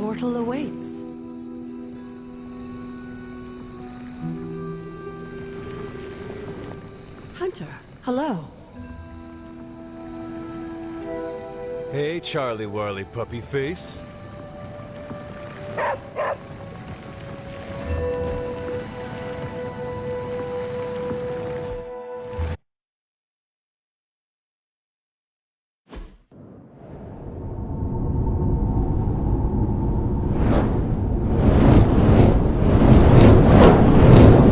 portal awaits. Hunter, hello. Hey, Charlie Whirly Puppy Face.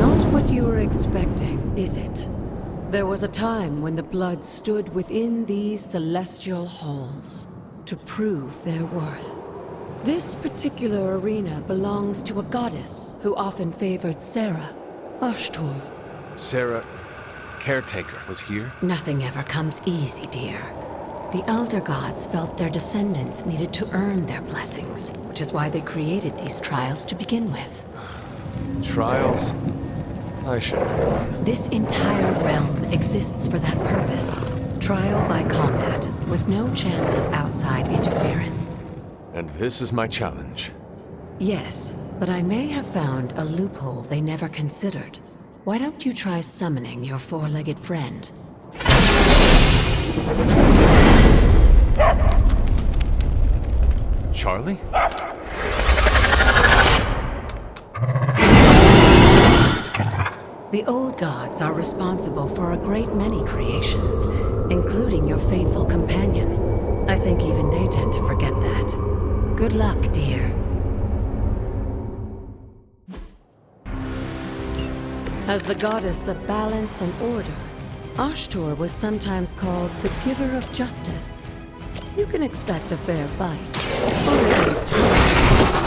Not what you were expecting, is it? There was a time when the blood stood within these celestial halls to prove their worth. This particular arena belongs to a goddess who often favored Sarah, Ashtur. Sarah, Caretaker, was here? Nothing ever comes easy, dear. The Elder Gods felt their descendants needed to earn their blessings, which is why they created these trials to begin with. Trials? I should have. This entire realm exists for that purpose. Trial by combat, with no chance of outside interference. And this is my challenge. Yes, but I may have found a loophole they never considered. Why don't you try summoning your four-legged friend? Charlie? The old gods are responsible for a great many creations, including your faithful companion. I think even they tend to forget that. Good luck, dear. As the goddess of balance and order, Ashtur was sometimes called the giver of justice. You can expect a fair fight, or at least hope.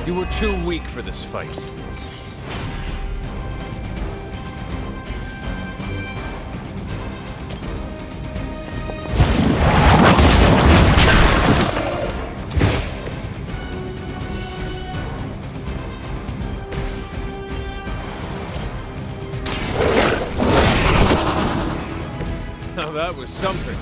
You were too weak for this fight. Now that was something.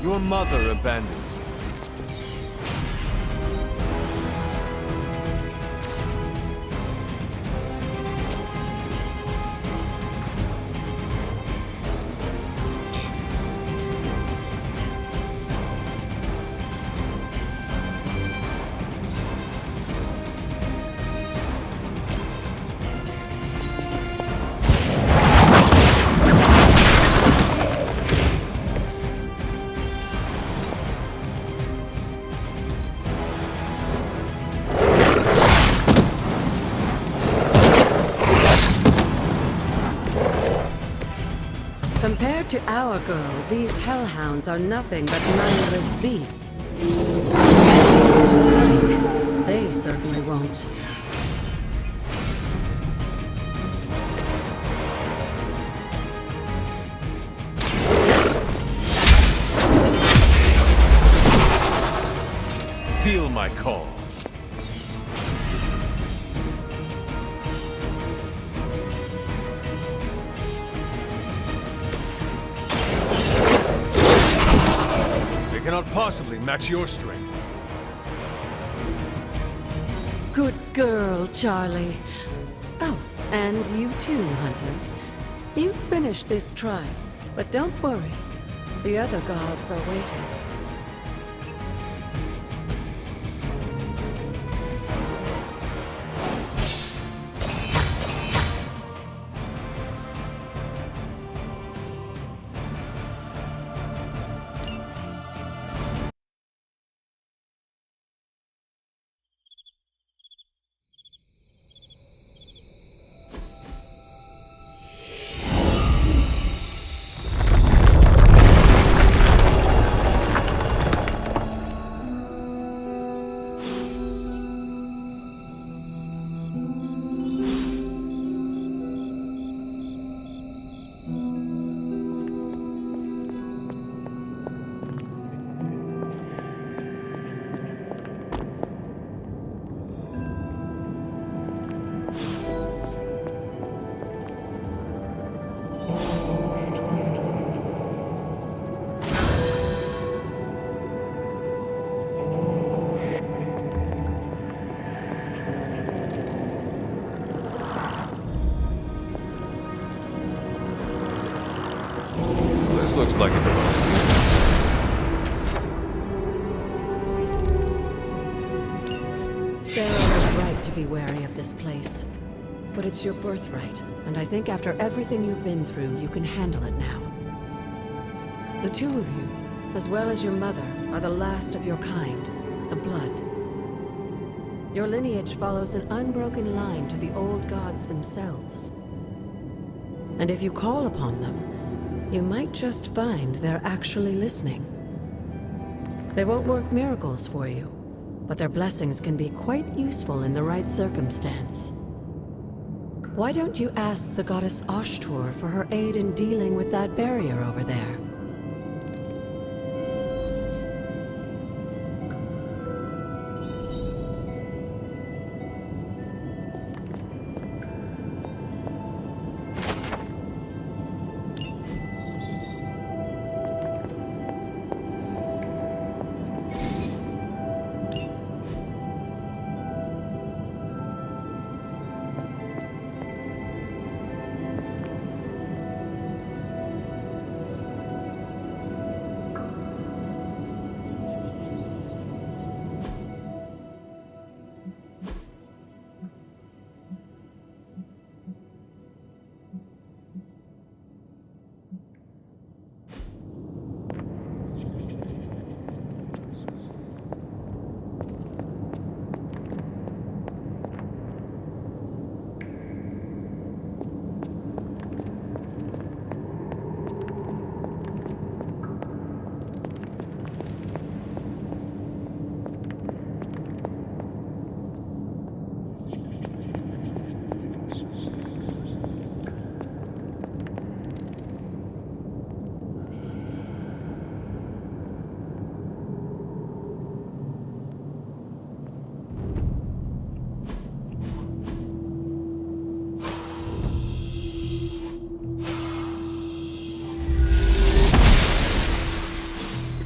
Your mother abandons you. Compared to our girl, these hellhounds are nothing but mindless beasts. Hesitate to strike. They certainly won't. Feel my call. They cannot possibly match your strength. Good girl, Charlie. Oh, and you too, Hunter. You finished this trial, but don't worry. The other gods are waiting. This looks like a device. Sarah was right to be wary of this place. But it's your birthright, and I think after everything you've been through, you can handle it now. The two of you, as well as your mother, are the last of your kind, the Blood. Your lineage follows an unbroken line to the old gods themselves. And if you call upon them, you might just find they're actually listening. They won't work miracles for you, but their blessings can be quite useful in the right circumstance. Why don't you ask the goddess Ashtur for her aid in dealing with that barrier over there?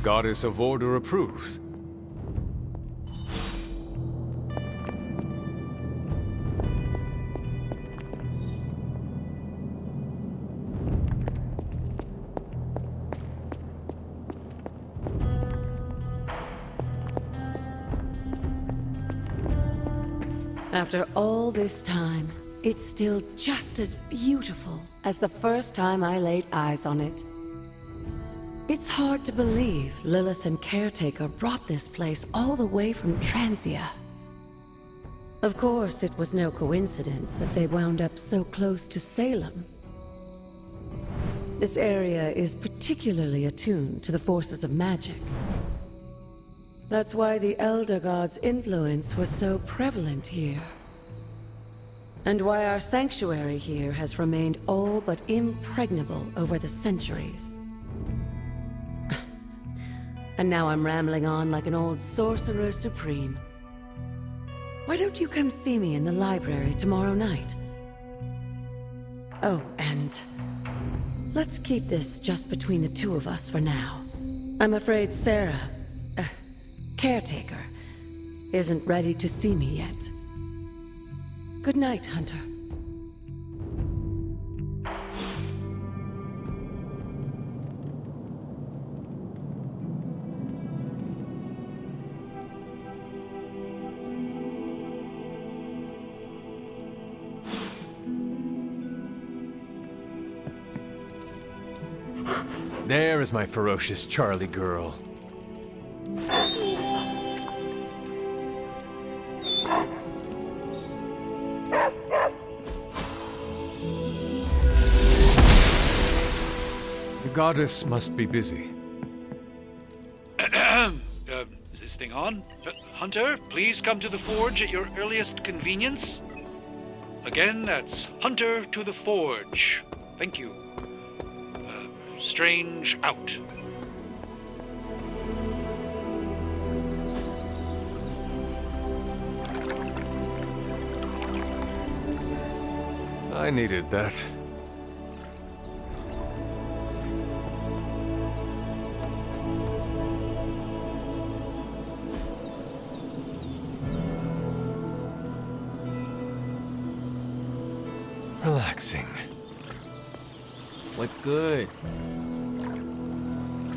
Goddess of Order approves. After all this time, it's still just as beautiful as the first time I laid eyes on it. It's hard to believe Lilith and Caretaker brought this place all the way from Transia. Of course, it was no coincidence that they wound up so close to Salem. This area is particularly attuned to the forces of magic. That's why the Elder God's influence was so prevalent here. And why our sanctuary here has remained all but impregnable over the centuries. And now I'm rambling on like an old sorcerer supreme. Why don't you come see me in the library tomorrow night? Oh, and let's keep this just between the two of us for now. I'm afraid Sarah, Caretaker, isn't ready to see me yet. Good night, Hunter. There is my ferocious Charlie girl. The goddess must be busy. Is this thing on? Hunter, please come to the forge at your earliest convenience. Again, that's Hunter to the forge. Thank you. Strange out. I needed that. Relaxing. What's good?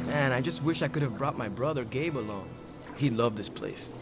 Man, I just wish I could have brought my brother Gabe along. He'd love this place.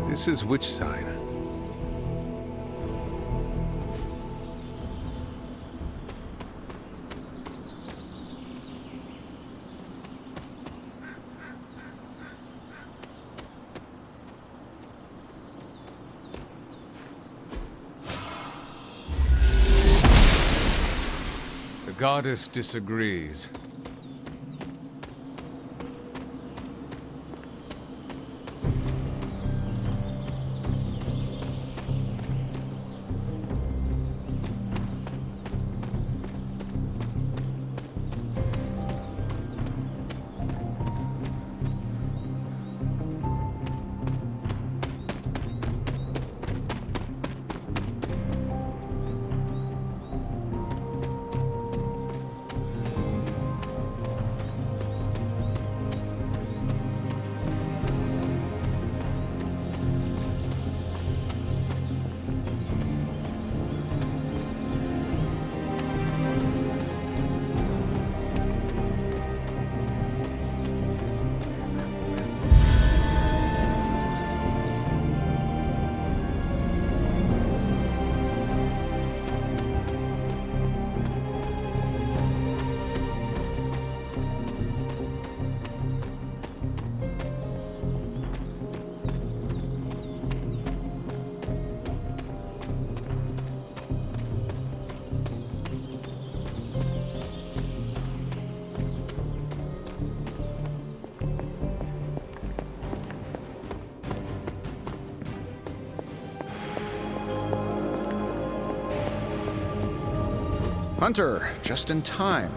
This is which sign? The goddess disagrees. Hunter, just in time.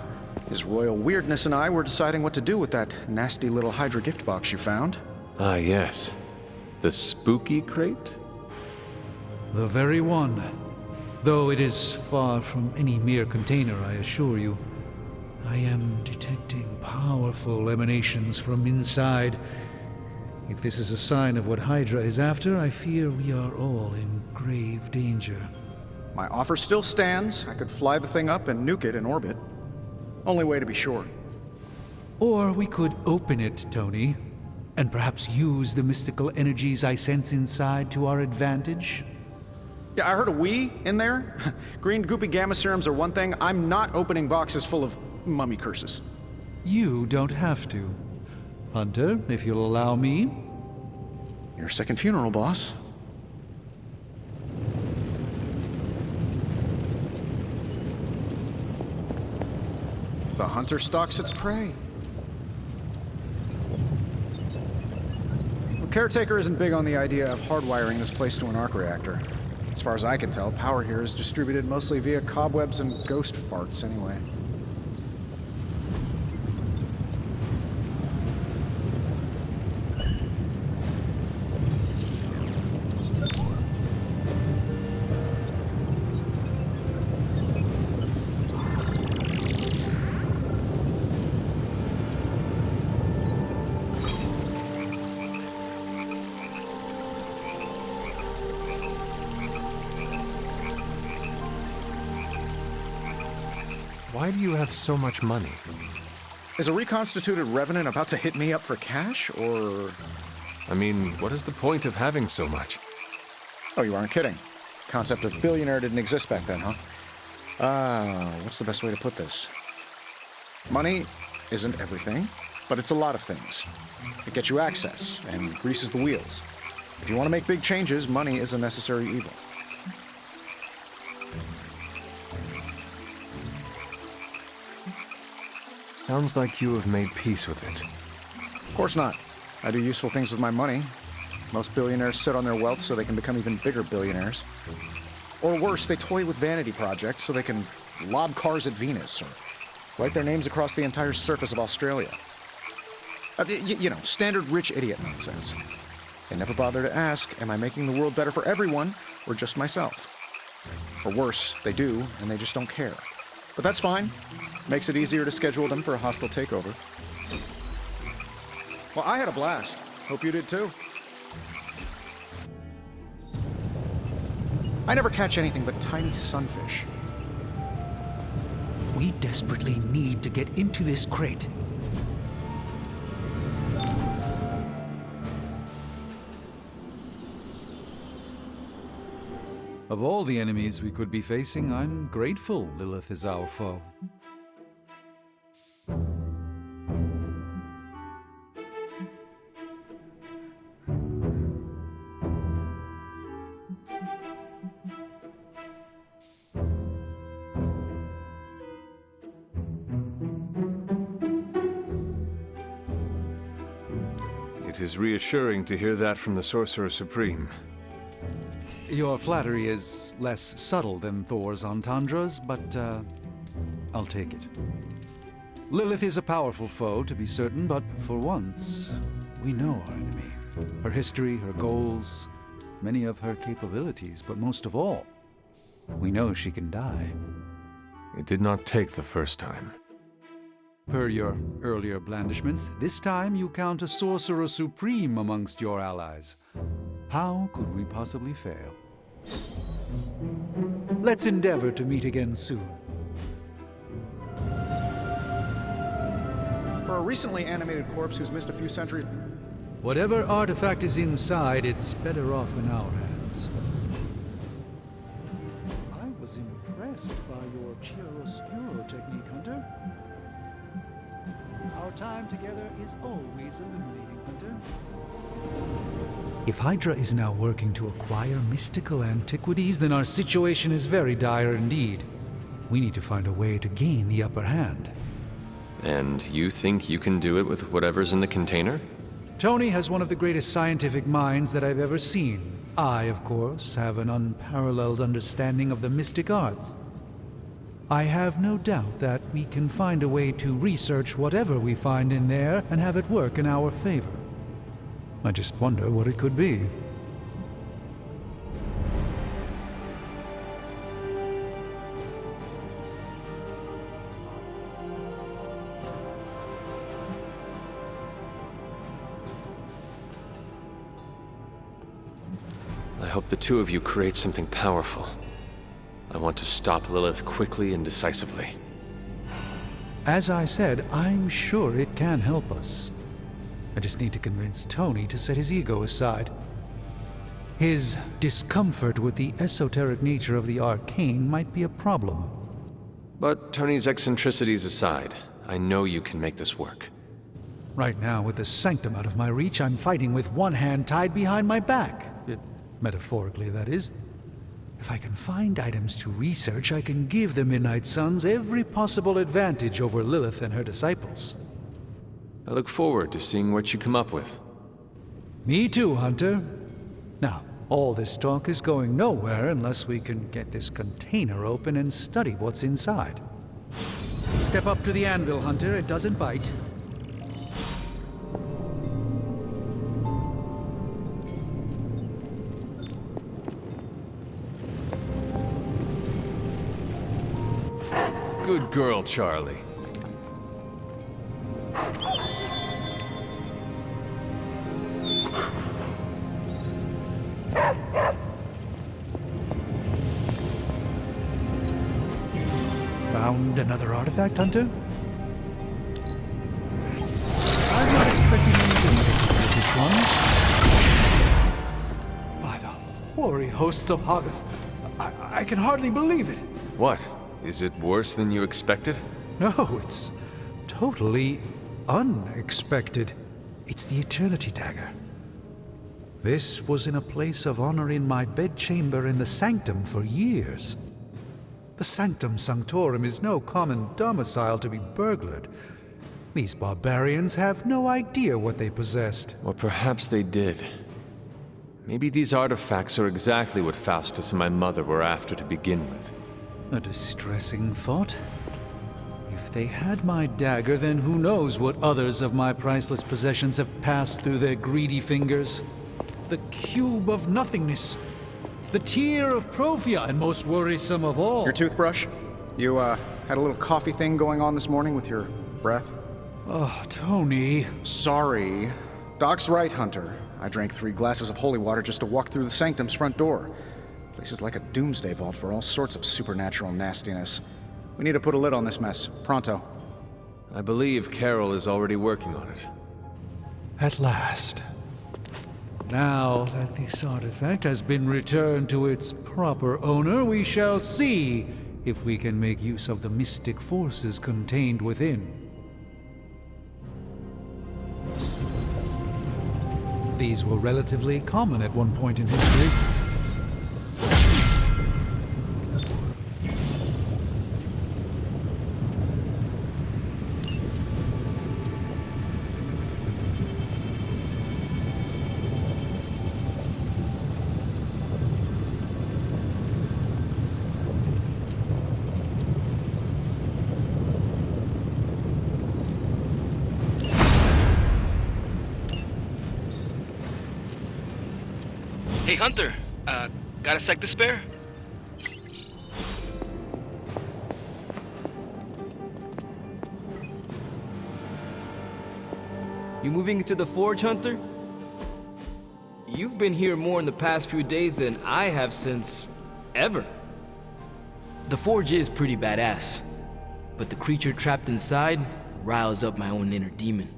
His royal weirdness and I were deciding what to do with that nasty little Hydra gift box you found. Ah, yes. The spooky crate? The very one. Though it is far from any mere container, I assure you. I am detecting powerful emanations from inside. If this is a sign of what Hydra is after, I fear we are all in grave danger. My offer still stands. I could fly the thing up and nuke it in orbit. Only way to be sure. Or we could open it, Tony, and perhaps use the mystical energies I sense inside to our advantage. Yeah, I heard a "we" in there. Green goopy gamma serums are one thing. I'm not opening boxes full of mummy curses. You don't have to. Hunter, if you'll allow me. Your second funeral, boss. The hunter stalks its prey. The caretaker isn't big on the idea of hardwiring this place to an arc reactor. As far as I can tell, power here is distributed mostly via cobwebs and ghost farts anyway. Why do you have so much money? Is a reconstituted revenant about to hit me up for cash, or... I mean, what is the point of having so much? Oh, you aren't kidding. Concept of billionaire didn't exist back then, huh? What's the best way to put this? Money isn't everything, but it's a lot of things. It gets you access and greases the wheels. If you want to make big changes, money is a necessary evil. Sounds like you have made peace with it. Of course not. I do useful things with my money. Most billionaires sit on their wealth so they can become even bigger billionaires. Or worse, they toy with vanity projects so they can lob cars at Venus or write their names across the entire surface of Australia. You know, standard rich idiot nonsense. They never bother to ask, am I making the world better for everyone or just myself? Or worse, they do, and they just don't care. But that's fine. Makes it easier to schedule them for a hostile takeover. Well, I had a blast. Hope you did too. I never catch anything but tiny sunfish. We desperately need to get into this crate. Of all the enemies we could be facing, I'm grateful Lilith is our foe. It is reassuring to hear that from the Sorcerer Supreme. Your flattery is less subtle than Thor's entendres, but I'll take it. Lilith is a powerful foe, to be certain, but for once, we know our enemy. Her history, her goals, many of her capabilities, but most of all, we know she can die. It did not take the first time. Per your earlier blandishments, this time you count a Sorcerer Supreme amongst your allies. How could we possibly fail? Let's endeavor to meet again soon. For a recently animated corpse who's missed a few centuries... Whatever artifact is inside, it's better off in our hands. I was impressed by your chiaroscuro technique, Hunter. Our time together is always illuminating, Hunter. If Hydra is now working to acquire mystical antiquities, then our situation is very dire indeed. We need to find a way to gain the upper hand. And you think you can do it with whatever's in the container? Tony has one of the greatest scientific minds that I've ever seen. I, of course, have an unparalleled understanding of the mystic arts. I have no doubt that we can find a way to research whatever we find in there and have it work in our favor. I just wonder what it could be. I hope the two of you create something powerful. I want to stop Lilith quickly and decisively. As I said, I'm sure it can help us. I just need to convince Tony to set his ego aside. His discomfort with the esoteric nature of the arcane might be a problem. But Tony's eccentricities aside, I know you can make this work. Right now, with the Sanctum out of my reach, I'm fighting with one hand tied behind my back. Metaphorically, that is. If I can find items to research, I can give the Midnight Suns every possible advantage over Lilith and her disciples. I look forward to seeing what you come up with. Me too, Hunter. Now, all this talk is going nowhere unless we can get this container open and study what's inside. Step up to the anvil, Hunter. It doesn't bite. Good girl, Charlie. Found another artifact, Hunter? I'm not expecting anything with this one. By the hoary hosts of Hoggoth, I can hardly believe it. What? Is it worse than you expected? No, it's totally unexpected. It's the Eternity Dagger. This was in a place of honor in my bedchamber in the Sanctum for years. The Sanctum Sanctorum is no common domicile to be burglared. These barbarians have no idea what they possessed. Or perhaps they did. Maybe these artifacts are exactly what Faustus and my mother were after to begin with. A distressing thought. If they had my dagger, then who knows what others of my priceless possessions have passed through their greedy fingers. The Cube of Nothingness. The Tear of Profia, and most worrisome of all. Your toothbrush? You, had a little coffee thing going on this morning with your breath? Oh, Tony. Sorry. Doc's right, Hunter. I drank 3 glasses of holy water just to walk through the Sanctum's front door. Place is like a doomsday vault for all sorts of supernatural nastiness. We need to put a lid on this mess. Pronto. I believe Carol is already working on it. At last. Now that this artifact has been returned to its proper owner, we shall see if we can make use of the mystic forces contained within. These were relatively common at one point in history. Hey, Hunter, got a sec to spare? You moving into the Forge, Hunter? You've been here more in the past few days than I have since ever. The Forge is pretty badass, but the creature trapped inside riles up my own inner demon.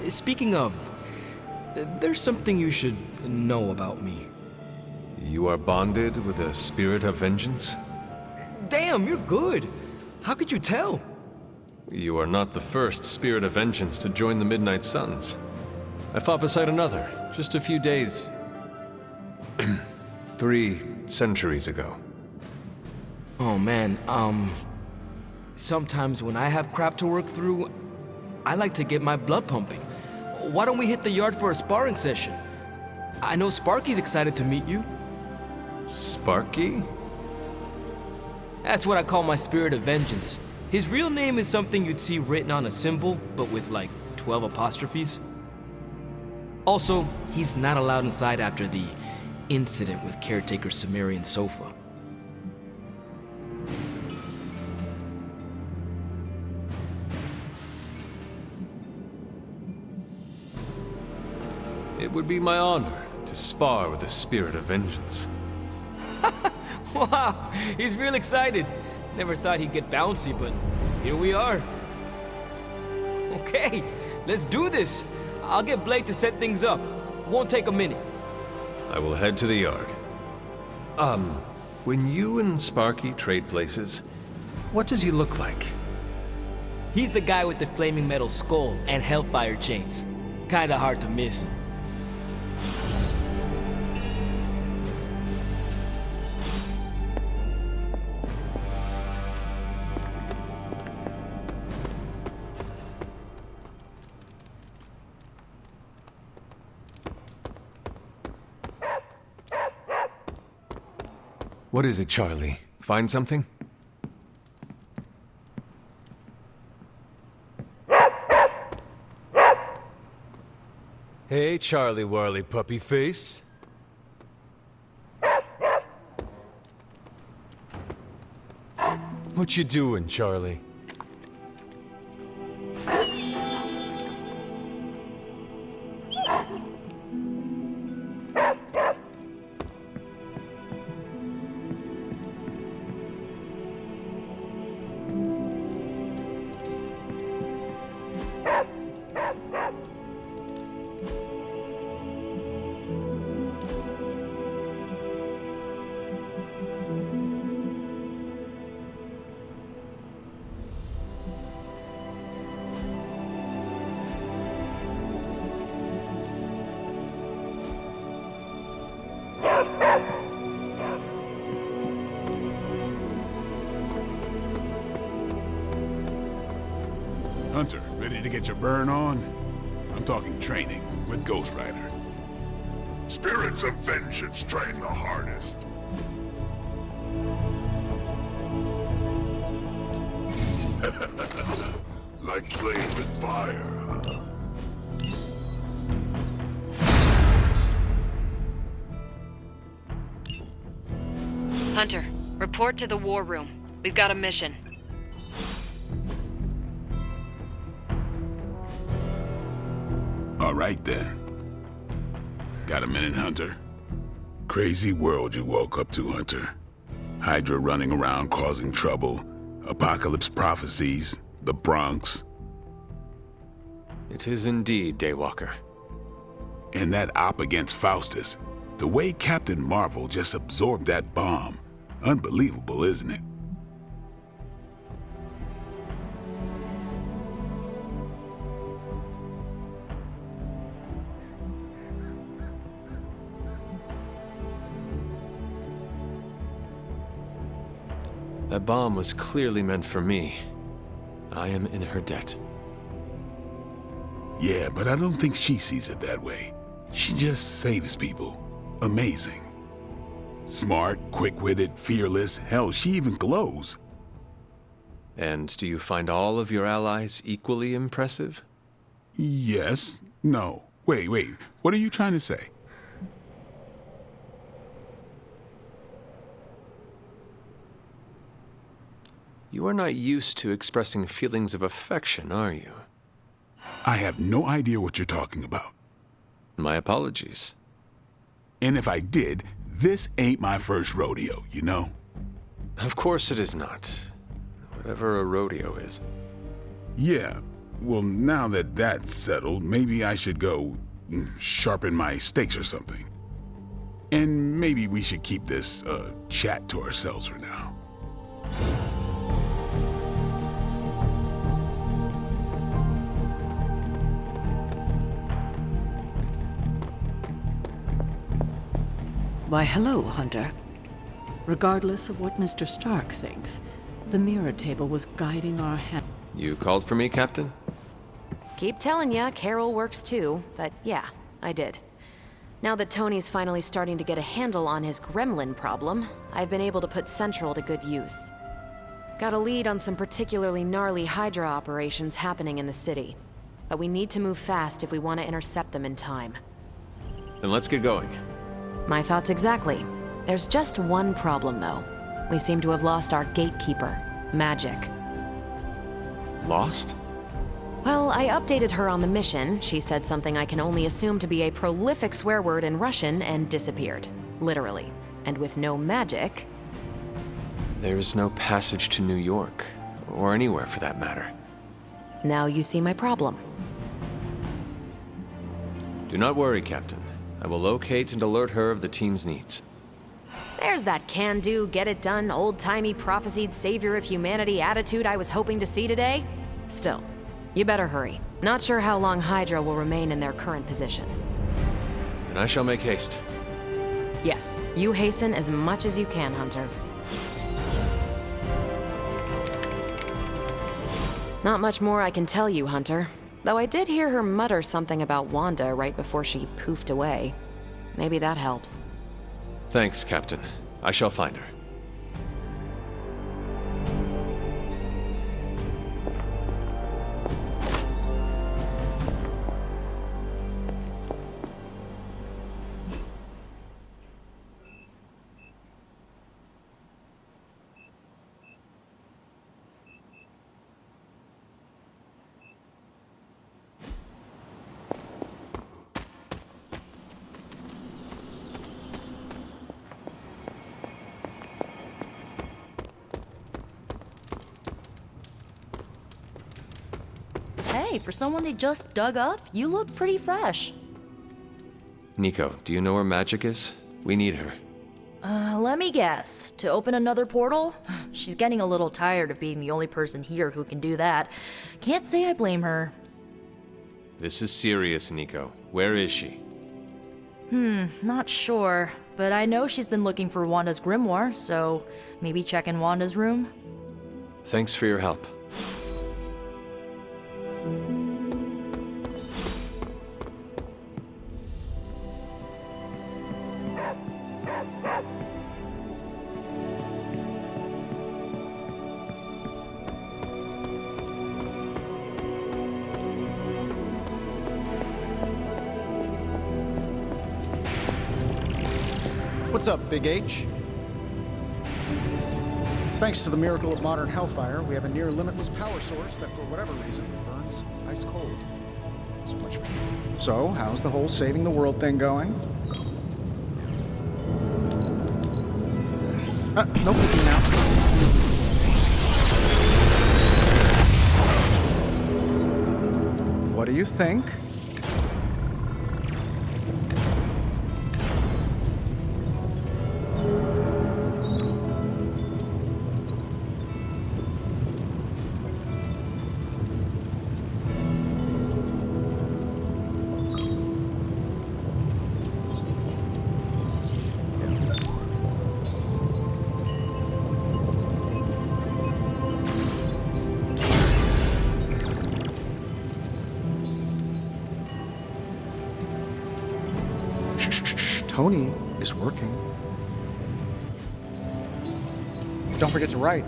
Speaking of, there's something you should know about me. You are bonded with a spirit of vengeance? Damn, you're good. How could you tell? You are not the first spirit of vengeance to join the Midnight Suns. I fought beside another, just a few days... 3 centuries ago. Oh man, sometimes when I have crap to work through, I like to get my blood pumping. Why don't we hit the yard for a sparring session? I know Sparky's excited to meet you. Sparky? That's what I call my spirit of vengeance. His real name is something you'd see written on a symbol, but with like 12 apostrophes. Also, he's not allowed inside after the incident with caretaker Sumerian Sofa. It would be my honor to spar with the spirit of vengeance. Wow, he's real excited. Never thought he'd get bouncy, but here we are. Okay, let's do this. I'll get Blake to set things up. Won't take a minute. I will head to the yard. When you and Sparky trade places, what does he look like? He's the guy with the flaming metal skull and hellfire chains. Kinda hard to miss. What is it, Charlie? Find something? Hey, Charlie Warley puppy face. What you doing, Charlie? Hunter, ready to get your burn on? I'm talking training with Ghost Rider. Spirits of vengeance train the hardest. Like playing with fire, huh? Hunter, report to the war room. We've got a mission. All right, then. Got a minute, Hunter? Crazy world you woke up to, Hunter. Hydra running around causing trouble, apocalypse prophecies, the Bronx. It is indeed, Daywalker. And that op against Faustus. The way Captain Marvel just absorbed that bomb. Unbelievable, isn't it? That bomb was clearly meant for me. I am in her debt. Yeah, but I don't think she sees it that way. She just saves people. Amazing. Smart, quick-witted, fearless. Hell, she even glows. And do you find all of your allies equally impressive? Yes. No. Wait. What are you trying to say? You are not used to expressing feelings of affection, are you? I have no idea what you're talking about. My apologies. And if I did, this ain't my first rodeo, you know? Of course it is not. Whatever a rodeo is. Yeah. Well, now that that's settled, maybe I should go sharpen my stakes or something. And maybe we should keep this chat to ourselves for now. Why, hello, Hunter. Regardless of what Mr. Stark thinks, the mirror table was guiding our hand. You called for me, Captain? Keep telling ya, Carol works too, but yeah, I did. Now that Tony's finally starting to get a handle on his gremlin problem, I've been able to put Central to good use. Got a lead on some particularly gnarly Hydra operations happening in the city. But we need to move fast if we want to intercept them in time. Then let's get going. My thoughts exactly. There's just one problem, though. We seem to have lost our gatekeeper, Magic. Lost? Well, I updated her on the mission. She said something I can only assume to be a prolific swear word in Russian and disappeared. Literally. And with no magic... There's no passage to New York, or anywhere for that matter. Now you see my problem. Do not worry, Captain. I will locate and alert her of the team's needs. There's that can-do, get-it-done, old-timey prophesied savior of humanity attitude I was hoping to see today. Still, you better hurry. Not sure how long Hydra will remain in their current position. And I shall make haste. Yes, you hasten as much as you can, Hunter. Not much more I can tell you, Hunter. Though I did hear her mutter something about Wanda right before she poofed away. Maybe that helps. Thanks, Captain. I shall find her. Hey, for someone they just dug up, you look pretty fresh. Nico, do you know where Magic is? We need her. Let me guess. To open another portal? She's getting a little tired of being the only person here who can do that. Can't say I blame her. This is serious, Nico. Where is she? Not sure. But I know she's been looking for Wanda's grimoire, so maybe check in Wanda's room? Thanks for your help. What's up, Big H? Thanks to the miracle of modern hellfire, we have a near limitless power source that, for whatever reason, burns ice cold. So much for you. So, how's the whole saving the world thing going? No peeking now. What do you think? Tony is working. Don't forget to write.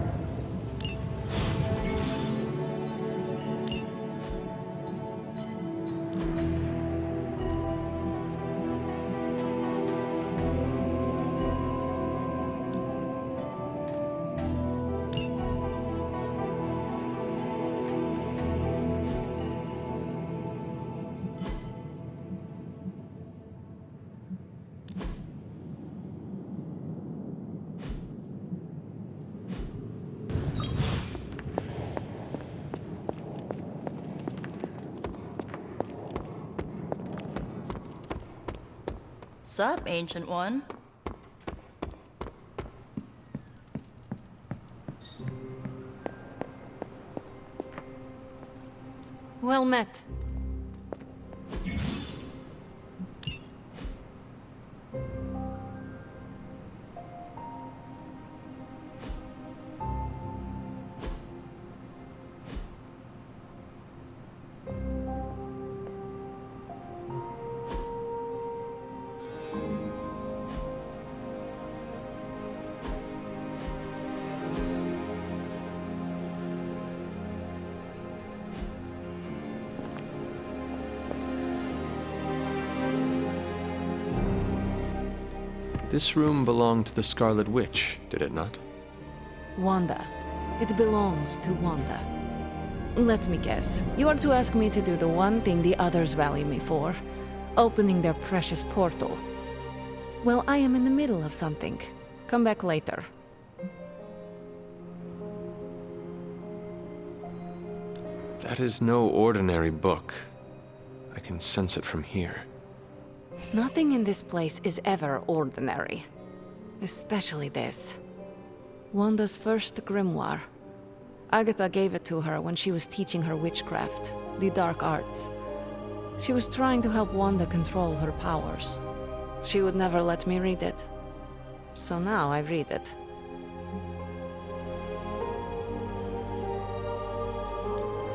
Sup, Ancient One? Well met. This room belonged to the Scarlet Witch, did it not? Wanda. It belongs to Wanda. Let me guess. You are to ask me to do the one thing the others value me for. Opening their precious portal. Well, I am in the middle of something. Come back later. That is no ordinary book. I can sense it from here. Nothing in this place is ever ordinary. Especially this. Wanda's first grimoire. Agatha gave it to her when she was teaching her witchcraft, the dark arts. She was trying to help Wanda control her powers. She would never let me read it. So now I read it.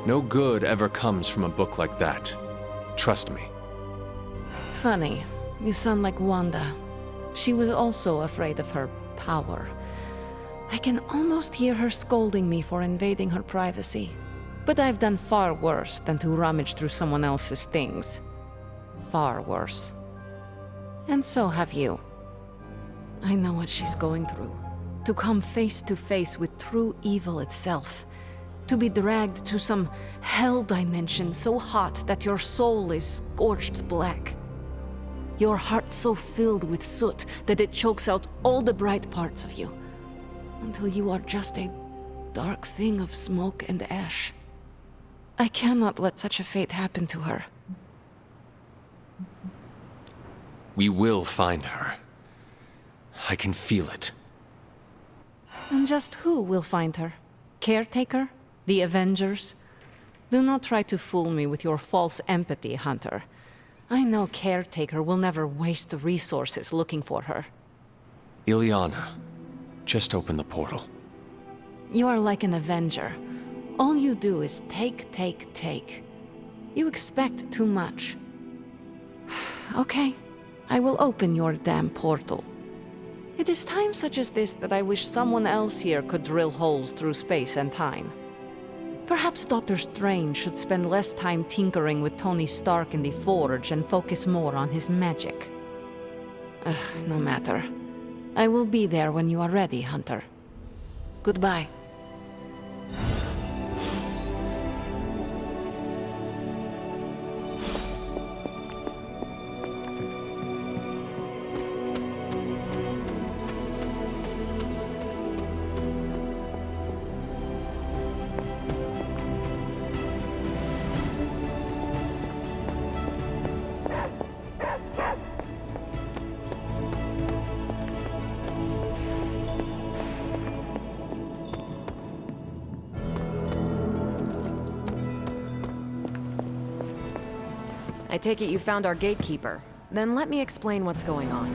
No good ever comes from a book like that. Trust me. Funny, you sound like Wanda. She was also afraid of her power. I can almost hear her scolding me for invading her privacy. But I've done far worse than to rummage through someone else's things. Far worse. And so have you. I know what she's going through. To come face to face with true evil itself. To be dragged to some hell dimension so hot that your soul is scorched black. Your heart so filled with soot that it chokes out all the bright parts of you. Until you are just a dark thing of smoke and ash. I cannot let such a fate happen to her. We will find her. I can feel it. And just who will find her? Caretaker? The Avengers? Do not try to fool me with your false empathy, Hunter. I know Caretaker will never waste the resources looking for her. Illyana, just open the portal. You are like an Avenger. All you do is take, take, take. You expect too much. Okay, I will open your damn portal. It is times such as this that I wish someone else here could drill holes through space and time. Perhaps Doctor Strange should spend less time tinkering with Tony Stark in the Forge and focus more on his magic. No matter. I will be there when you are ready, Hunter. Goodbye. I take it you found our gatekeeper. Then let me explain what's going on.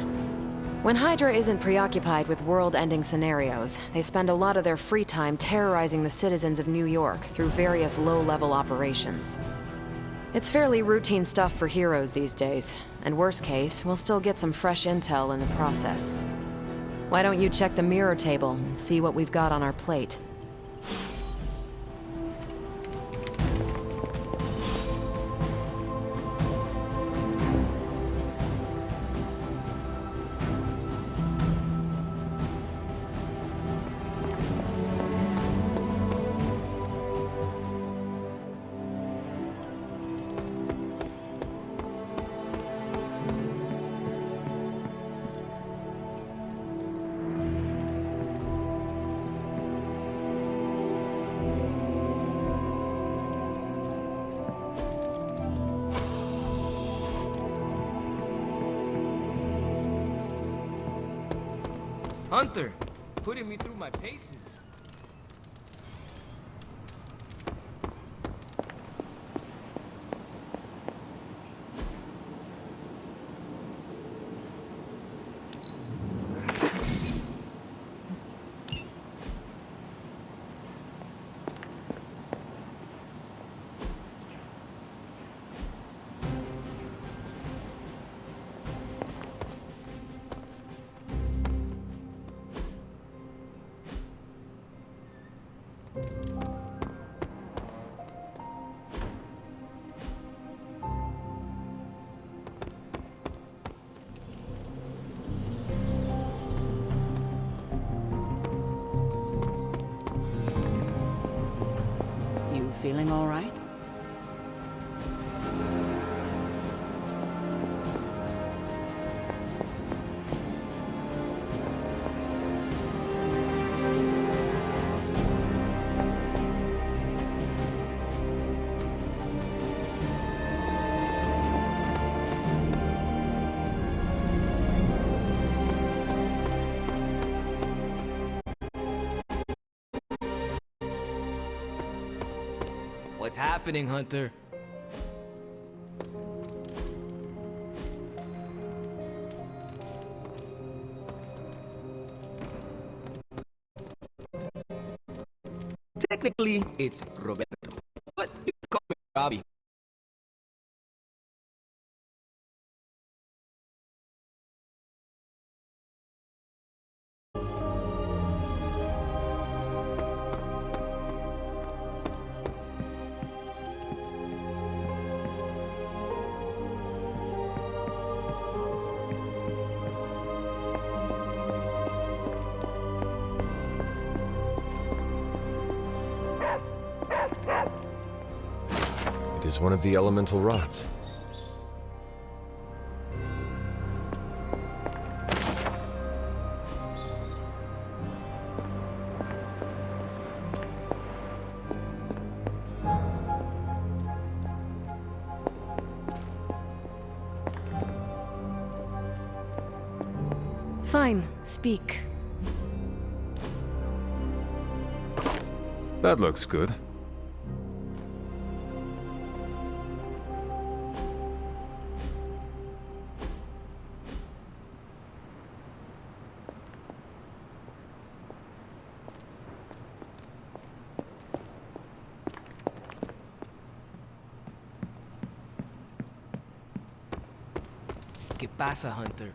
When Hydra isn't preoccupied with world-ending scenarios, they spend a lot of their free time terrorizing the citizens of New York through various low-level operations. It's fairly routine stuff for heroes these days, and worst case, we'll still get some fresh intel in the process. Why don't you check the mirror table and see what we've got on our plate? Hunter, putting me through my paces. Feeling all right? What's happening, Hunter? Technically, it's Roberto, but you can call me Robbie. It is one of the elemental rods. Fine, speak. That looks good. ¿Qué pasa, Hunter?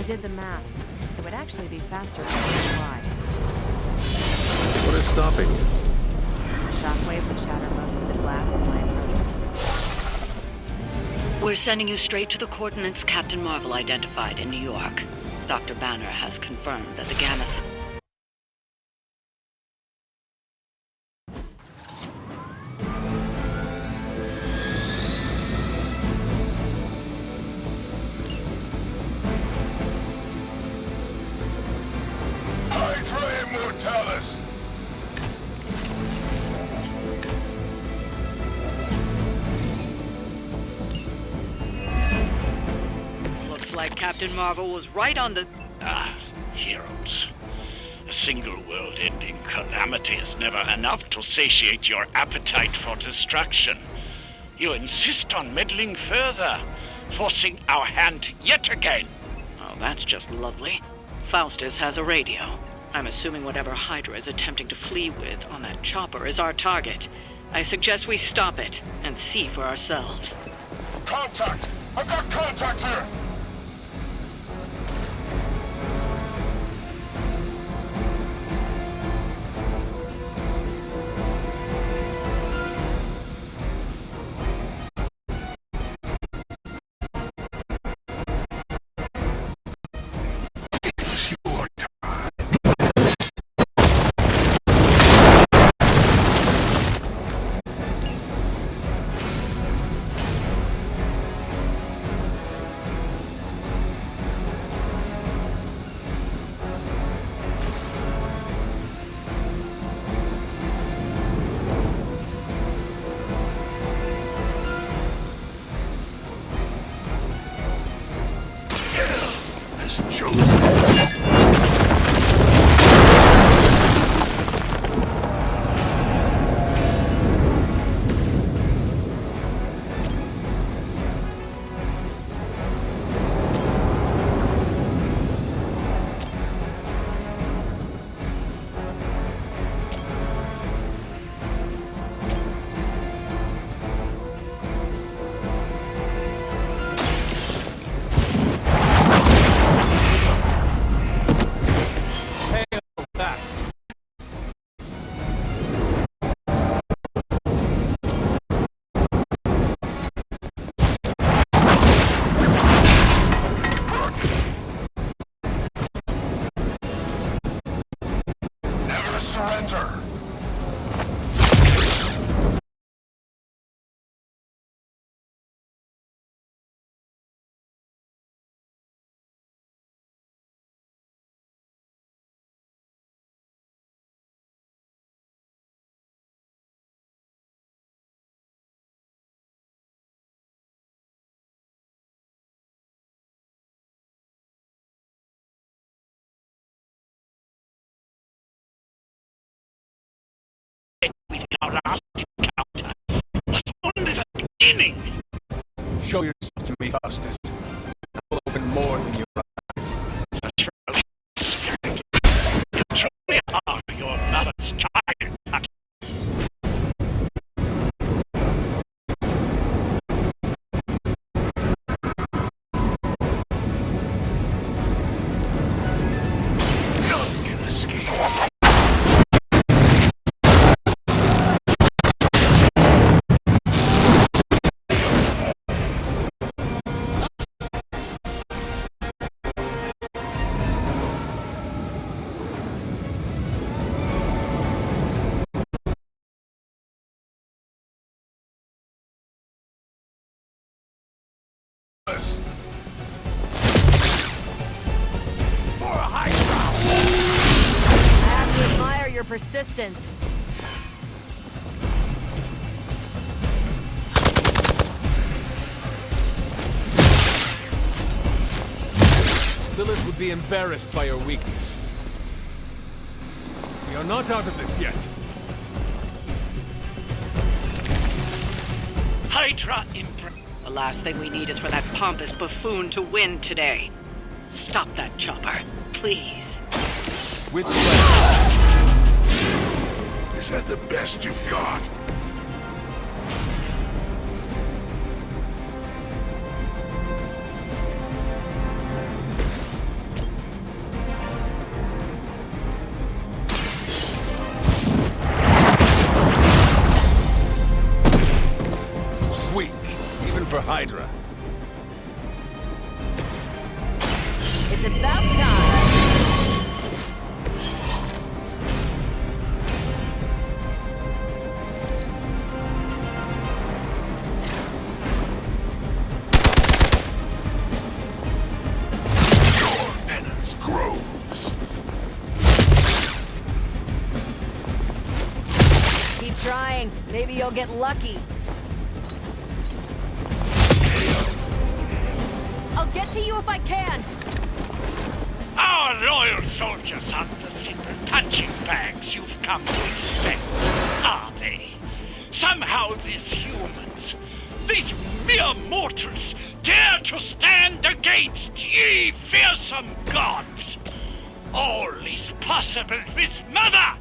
Did the math. It would actually be faster to fly. What is stopping you? The shockwave would shatter most of the glass in my approach. We're sending you straight to the coordinates Captain Marvel identified in New York. Dr. Banner has confirmed that the gamma... Hydra Immortalis! Looks like Captain Marvel was right on the... Heroes. A single world-ending calamity is never enough to satiate your appetite for destruction. You insist on meddling further, forcing our hand yet again. Oh, that's just lovely. Faustus has a radio. I'm assuming whatever Hydra is attempting to flee with on that chopper is our target. I suggest we stop it and see for ourselves. Contact! I've got contact here! meaning? Show yourself to me, Faustus. I will open more than your eyes. You truly are your mother's child, but none can escape. I have to admire your persistence. Lilith would be embarrassed by your weakness. We are not out of this yet. Hydra The last thing we need is for that pompous buffoon to win today. Stop that chopper, please. With pleasure. Is that the best you've got? Weak, even for Hydra. It's about time. Your penance grows. Keep trying. Maybe you'll get lucky. I'll get to you if I can. Our loyal soldiers aren't the simple punching bags you've come to expect, are they? Somehow these humans, these mere mortals, dare to stand against ye fearsome gods. All is possible with Mother!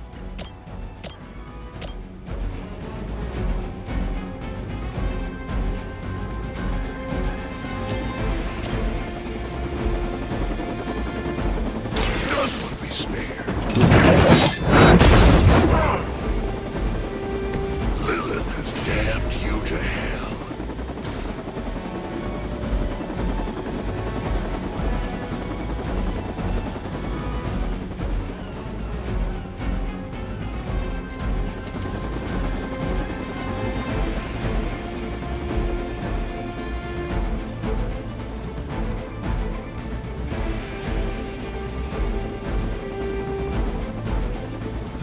None will be spared. Lilith has damned you to hell.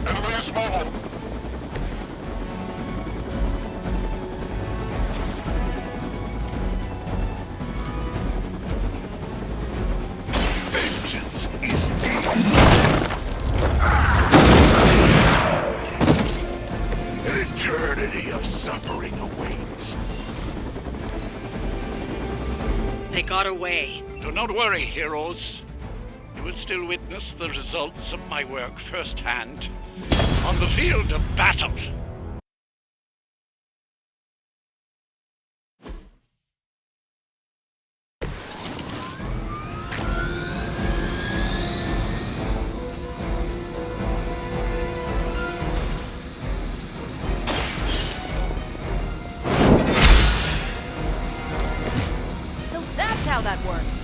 Enemy is mobile. Vengeance is near. An eternity of suffering awaits. They got away. Do not worry, heroes. You will still witness the results of my work firsthand on the field of battle. So that's how that works.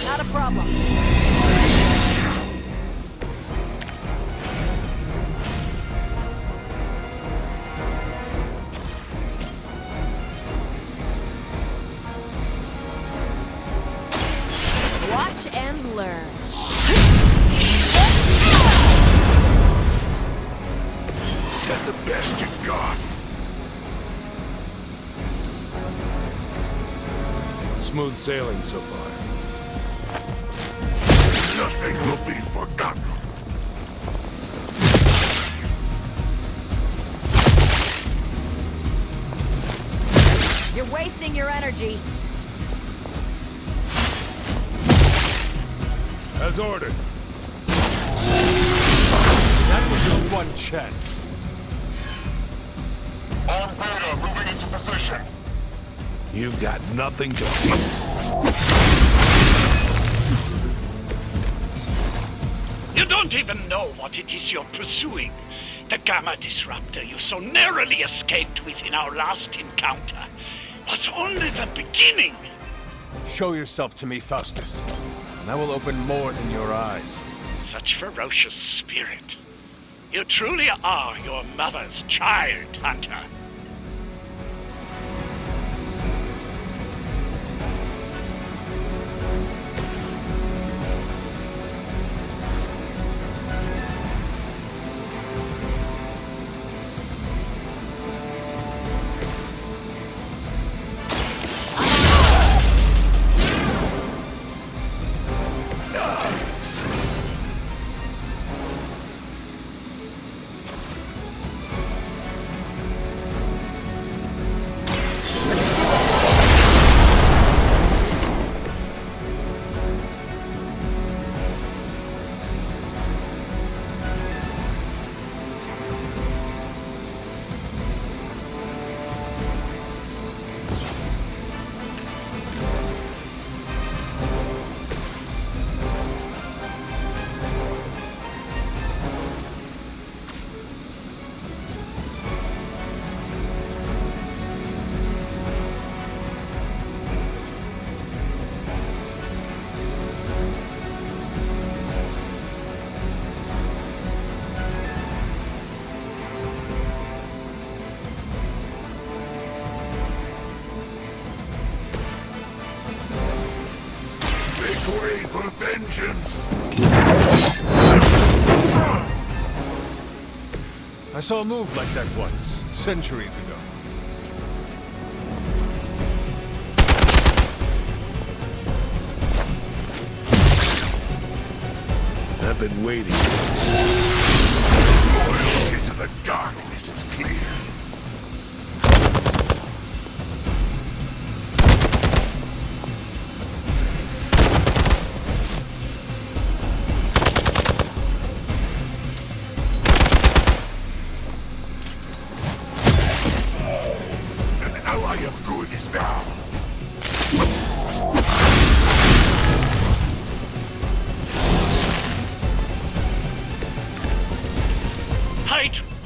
Not a problem. Smooth sailing so far. Nothing will be forgotten. You're wasting your energy. As ordered. That was your one chance. On Beta, moving into position. You've got nothing to... You don't even know what it is you're pursuing. The Gamma Disruptor you so narrowly escaped with in our last encounter was only the beginning. Show yourself to me, Faustus, and I will open more than your eyes. Such ferocious spirit. You truly are your mother's child, Hunter. Way for vengeance! I saw a move like that once, centuries ago. I've been waiting. Loyalty to the darkness is clear.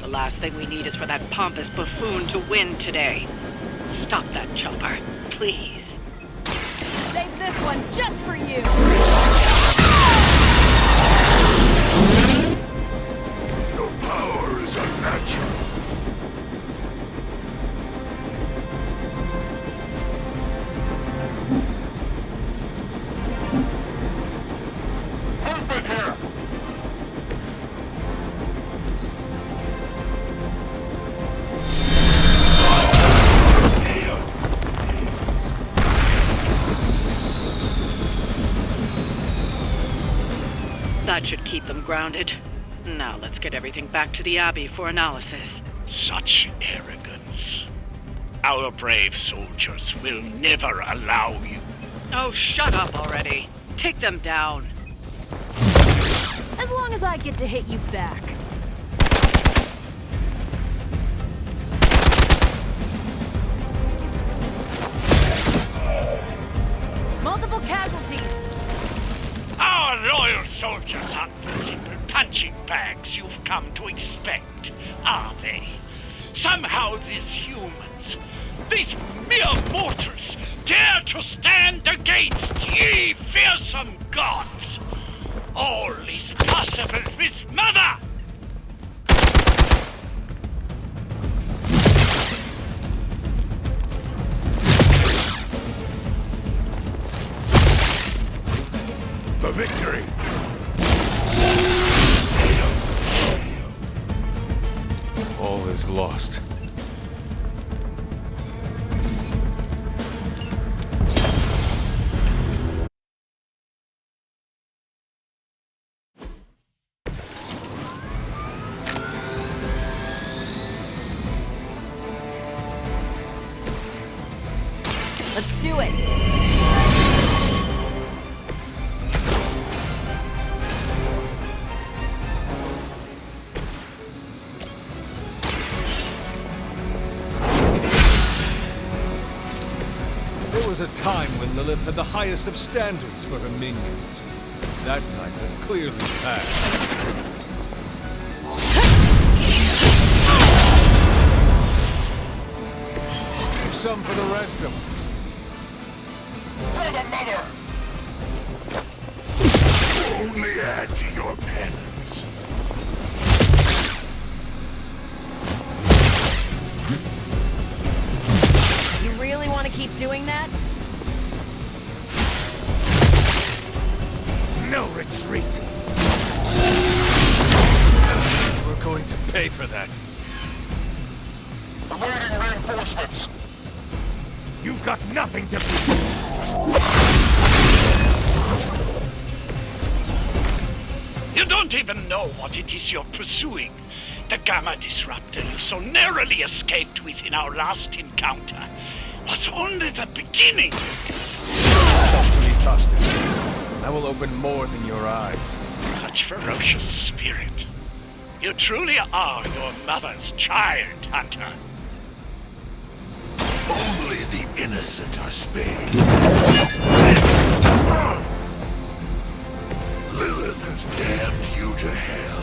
The last thing we need is for that pompous buffoon to win today. Stop that chopper, please. Save this one just for you! Your power is unnatural. Movement here! That should keep them grounded. Now let's get everything back to the Abbey for analysis. Such arrogance. Our brave soldiers will never allow you. Oh, shut up already. Take them down. As long as I get to hit you back. Multiple casualties. Our loyal soldiers aren't the simple punching bags you've come to expect, are they? Somehow these humans, these mere mortals, dare to stand against ye fearsome gods. All is possible with Mother! For victory! All is lost. Let's do it! There was a time when Lilith had the highest of standards for her minions. That time has clearly passed. Some for the rest of us. Only add to your penance. You really want to keep doing that? No retreat! We're going to pay for that. Awaiting reinforcements. You've got nothing to prove. You don't even know what it is you're pursuing. The Gamma Disruptor you so narrowly escaped with in our last encounter was only the beginning. Talk to me, Faustus. I will open more than your eyes. Such ferocious spirit. You truly are your mother's child, Hunter. Only the innocent are spared. Lilith has damned you to hell.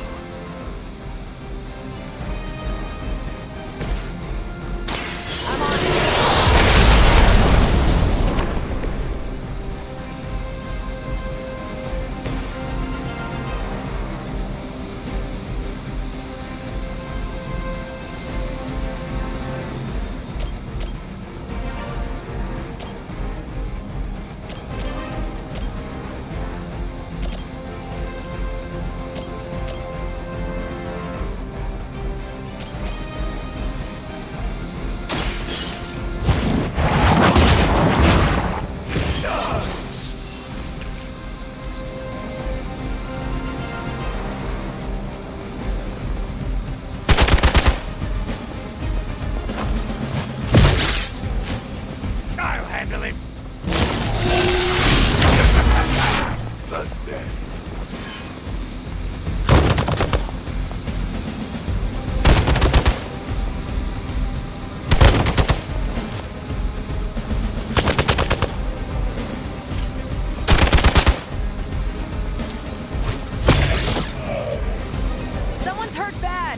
Someone's hurt bad!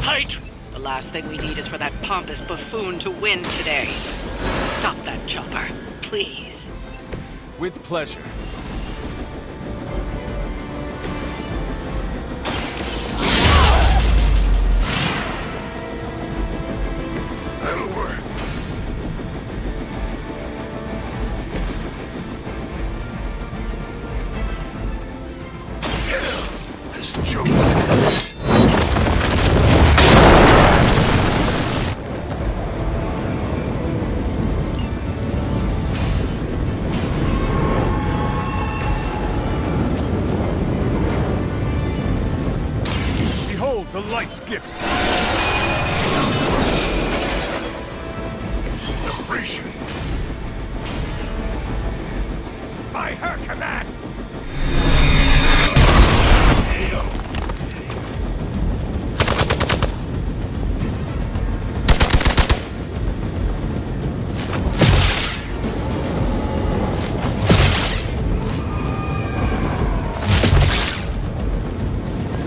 Hydra! The last thing we need is for that pompous buffoon to win today. Stop that chopper, please. With pleasure. That'll work. This joke. Behold the light's gift. Appreciate. By her command.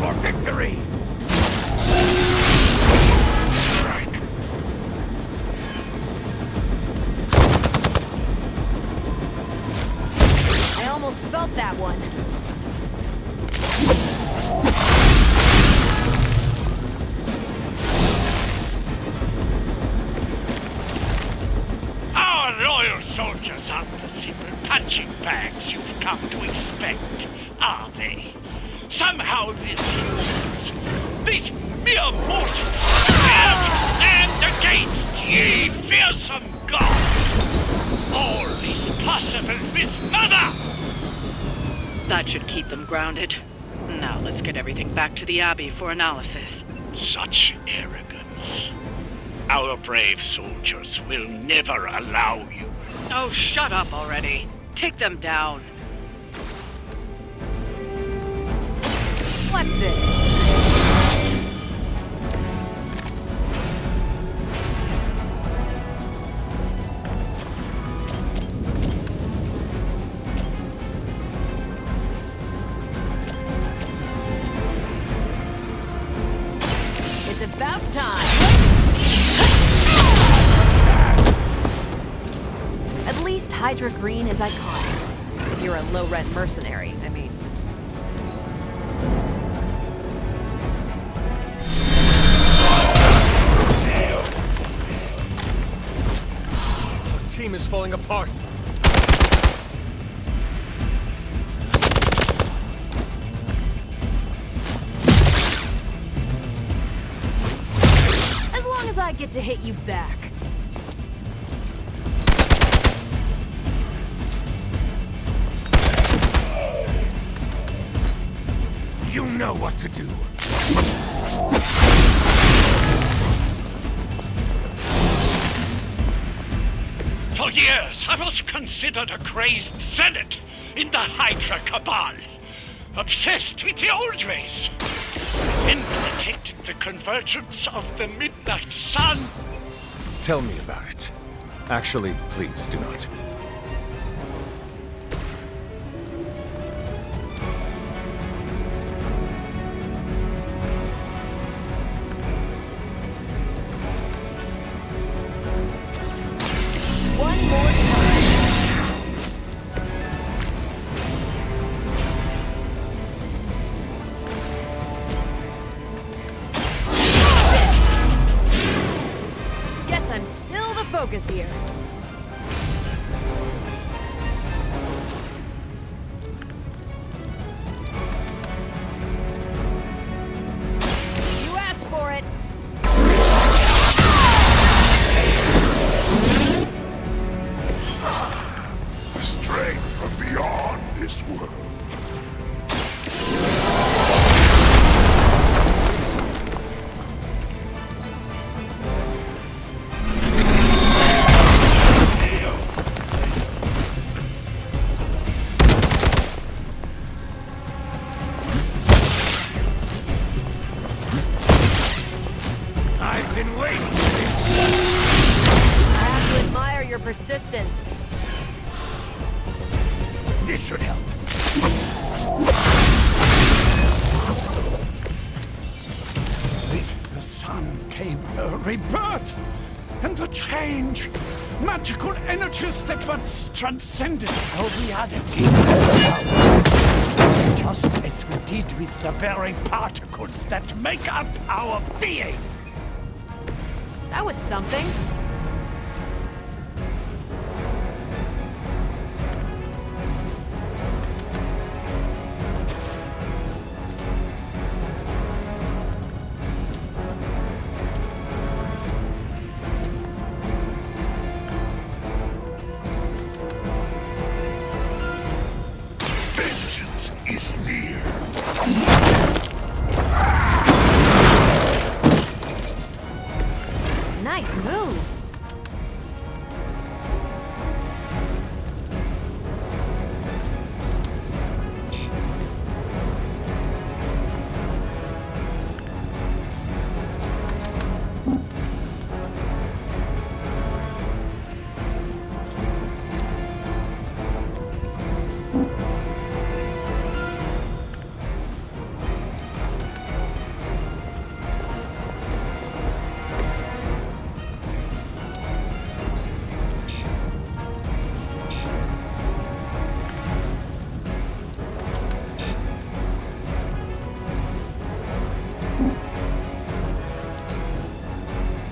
For victory. I almost felt that one. Our loyal soldiers aren't the simple punching bags you've come to expect, are they? Somehow these mere mortals have stand against ye fearsome gods. All is possible with Mother! That should keep them grounded. Now let's get everything back to the Abbey for analysis. Such arrogance. Our brave soldiers will never allow you. Oh, shut up already. Take them down. What's this? It's about time. At least Hydra Green is iconic. If you're a low-rent mercenary, I mean. Our team is falling apart. As long as I get to hit you back. You know what to do. For years, I was considered a crazed zealot in the Hydra Cabal. Obsessed with the old ways. And protected the convergence of the Midnight Sun. Tell me about it. Actually, please do not. One more time. Guess I'm still the focus here. You asked for it. A strength from beyond this world. I've been waiting. I have to admire your persistence. This should help. With the sun came a rebirth and a change. Magical energies that once transcended our reality. Just as we did with the very particles that make up our being. That was something. Vengeance is near. Nice move.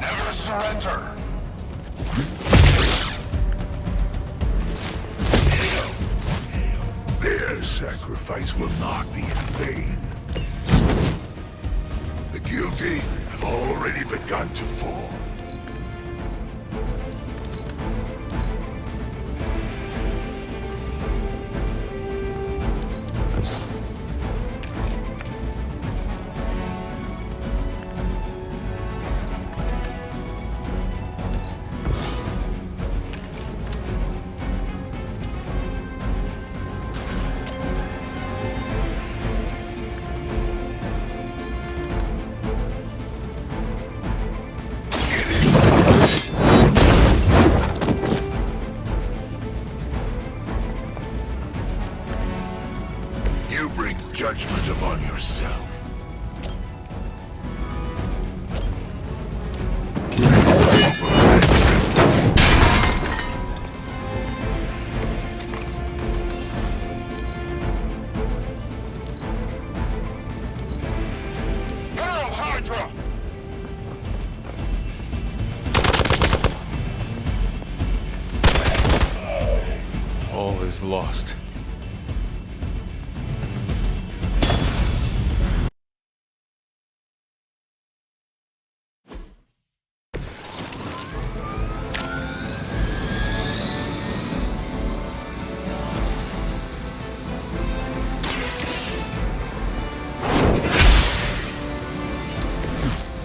Never surrender. Their sacrifice will not be in vain. The guilty have already begun to fall. judgment upon yourself. Hail Hydra! All is lost.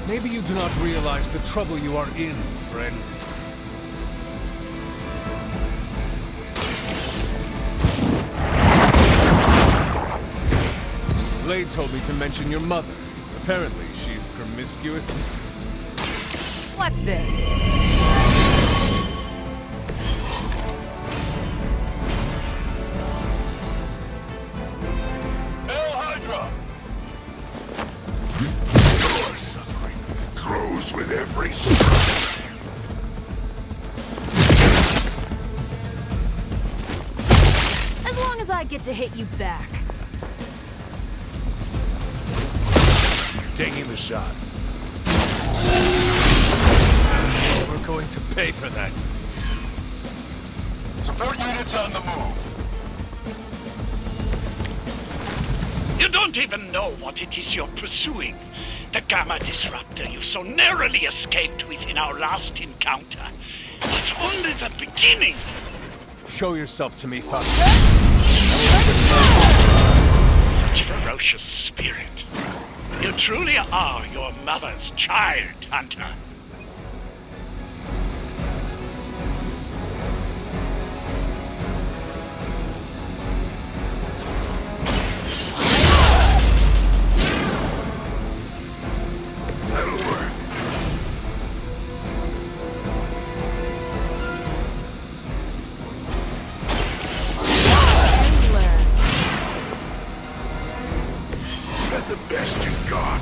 Maybe you do not realize the trouble you are in, friend. Blade told me to mention your mother. Apparently, she's promiscuous. Watch this. Hail Hydra! Your suffering grows with every strike. As long as I get to hit you back. Taking the shot. We're going to pay for that. Support units on the move. You don't even know what it is you're pursuing. The Gamma Disruptor you so narrowly escaped within our last encounter was only the beginning. Show yourself to me, Thunder. Such ferocious spirit. You truly are your mother's child, Hunter. That'll work. Is that the best you've got?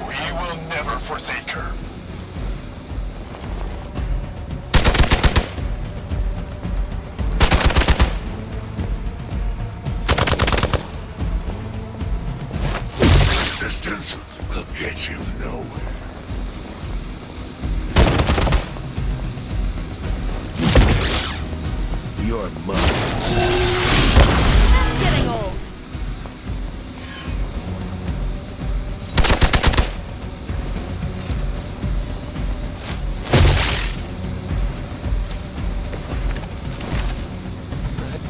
We will never forsake her. Resistance will get you nowhere. You're mine. That's getting old.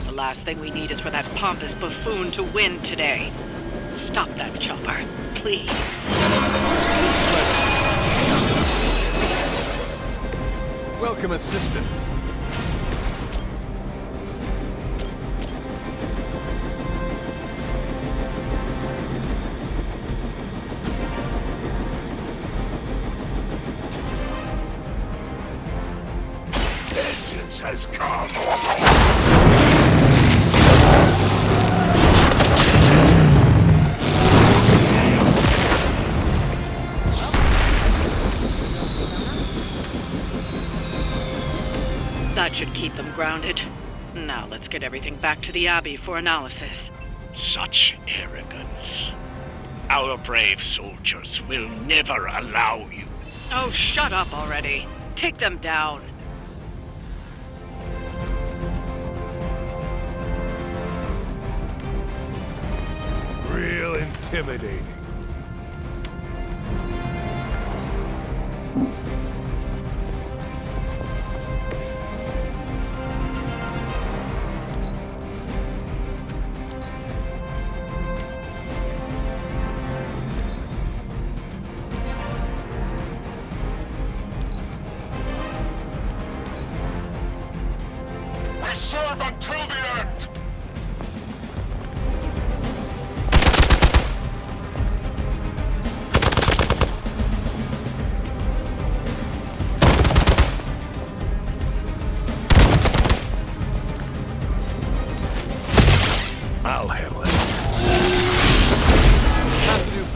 The last thing we need is for that pompous buffoon to win today. Stop that chopper, please. Welcome assistance. Vengeance has come. That should keep them grounded. Now let's get everything back to the Abbey for analysis. Such arrogance. Our brave soldiers will never allow you. Oh, shut up already. Take them down. Real intimidating. We serve until the end!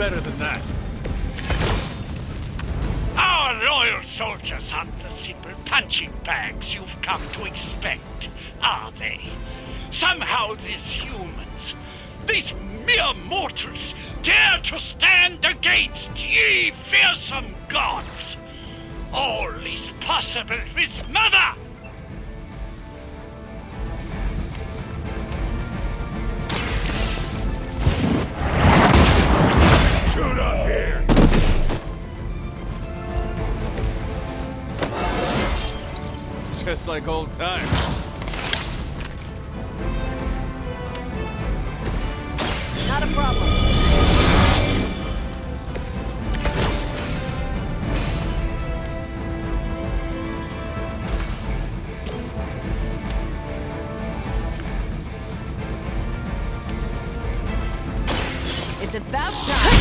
better than that. Our loyal soldiers aren't the simple punching bags you've come to expect, are they? Somehow these humans, these mere mortals, dare to stand against ye fearsome gods. All is possible with Mother! Shoot up here! Just like old times. Not a problem. It's about time.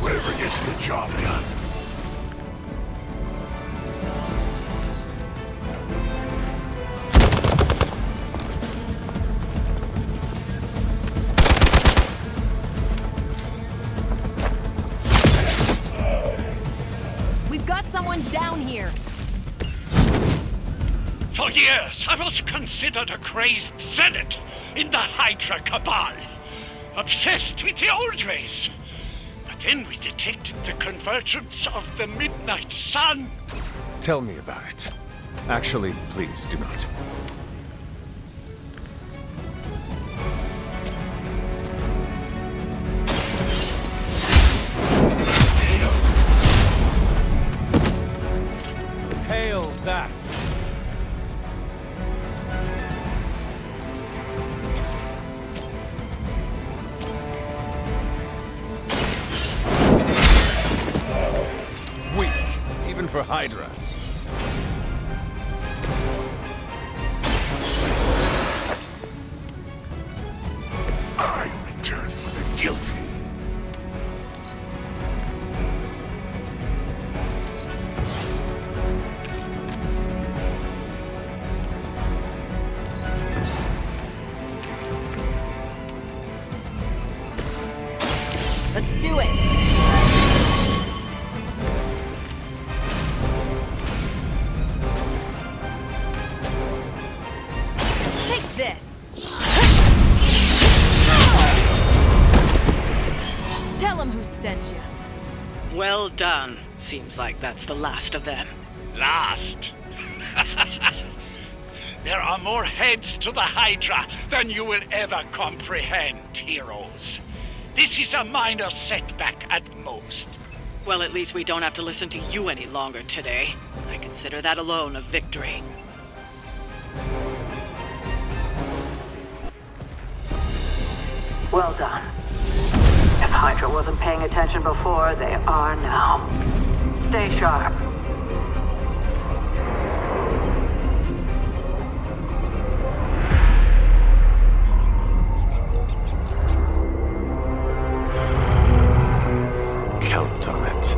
Whatever gets the job done. We've got someone down here. For years, I was considered a crazed zealot in the Hydra Cabal, obsessed with the old ways. But then we detected the convergence of the Midnight Sun. Tell me about it. Actually, please do not. Hail that! Weak, even for Hydra. I return for the guilty. Let's do it. Take this. Tell him who sent you. Well done. Seems like that's the last of them. Last? There are more heads to the Hydra than you will ever comprehend, heroes. This is a minor setback at most. Well, at least we don't have to listen to you any longer today. I consider that alone a victory. Well done. If Hydra wasn't paying attention before, they are now. Stay sharp. Count on it.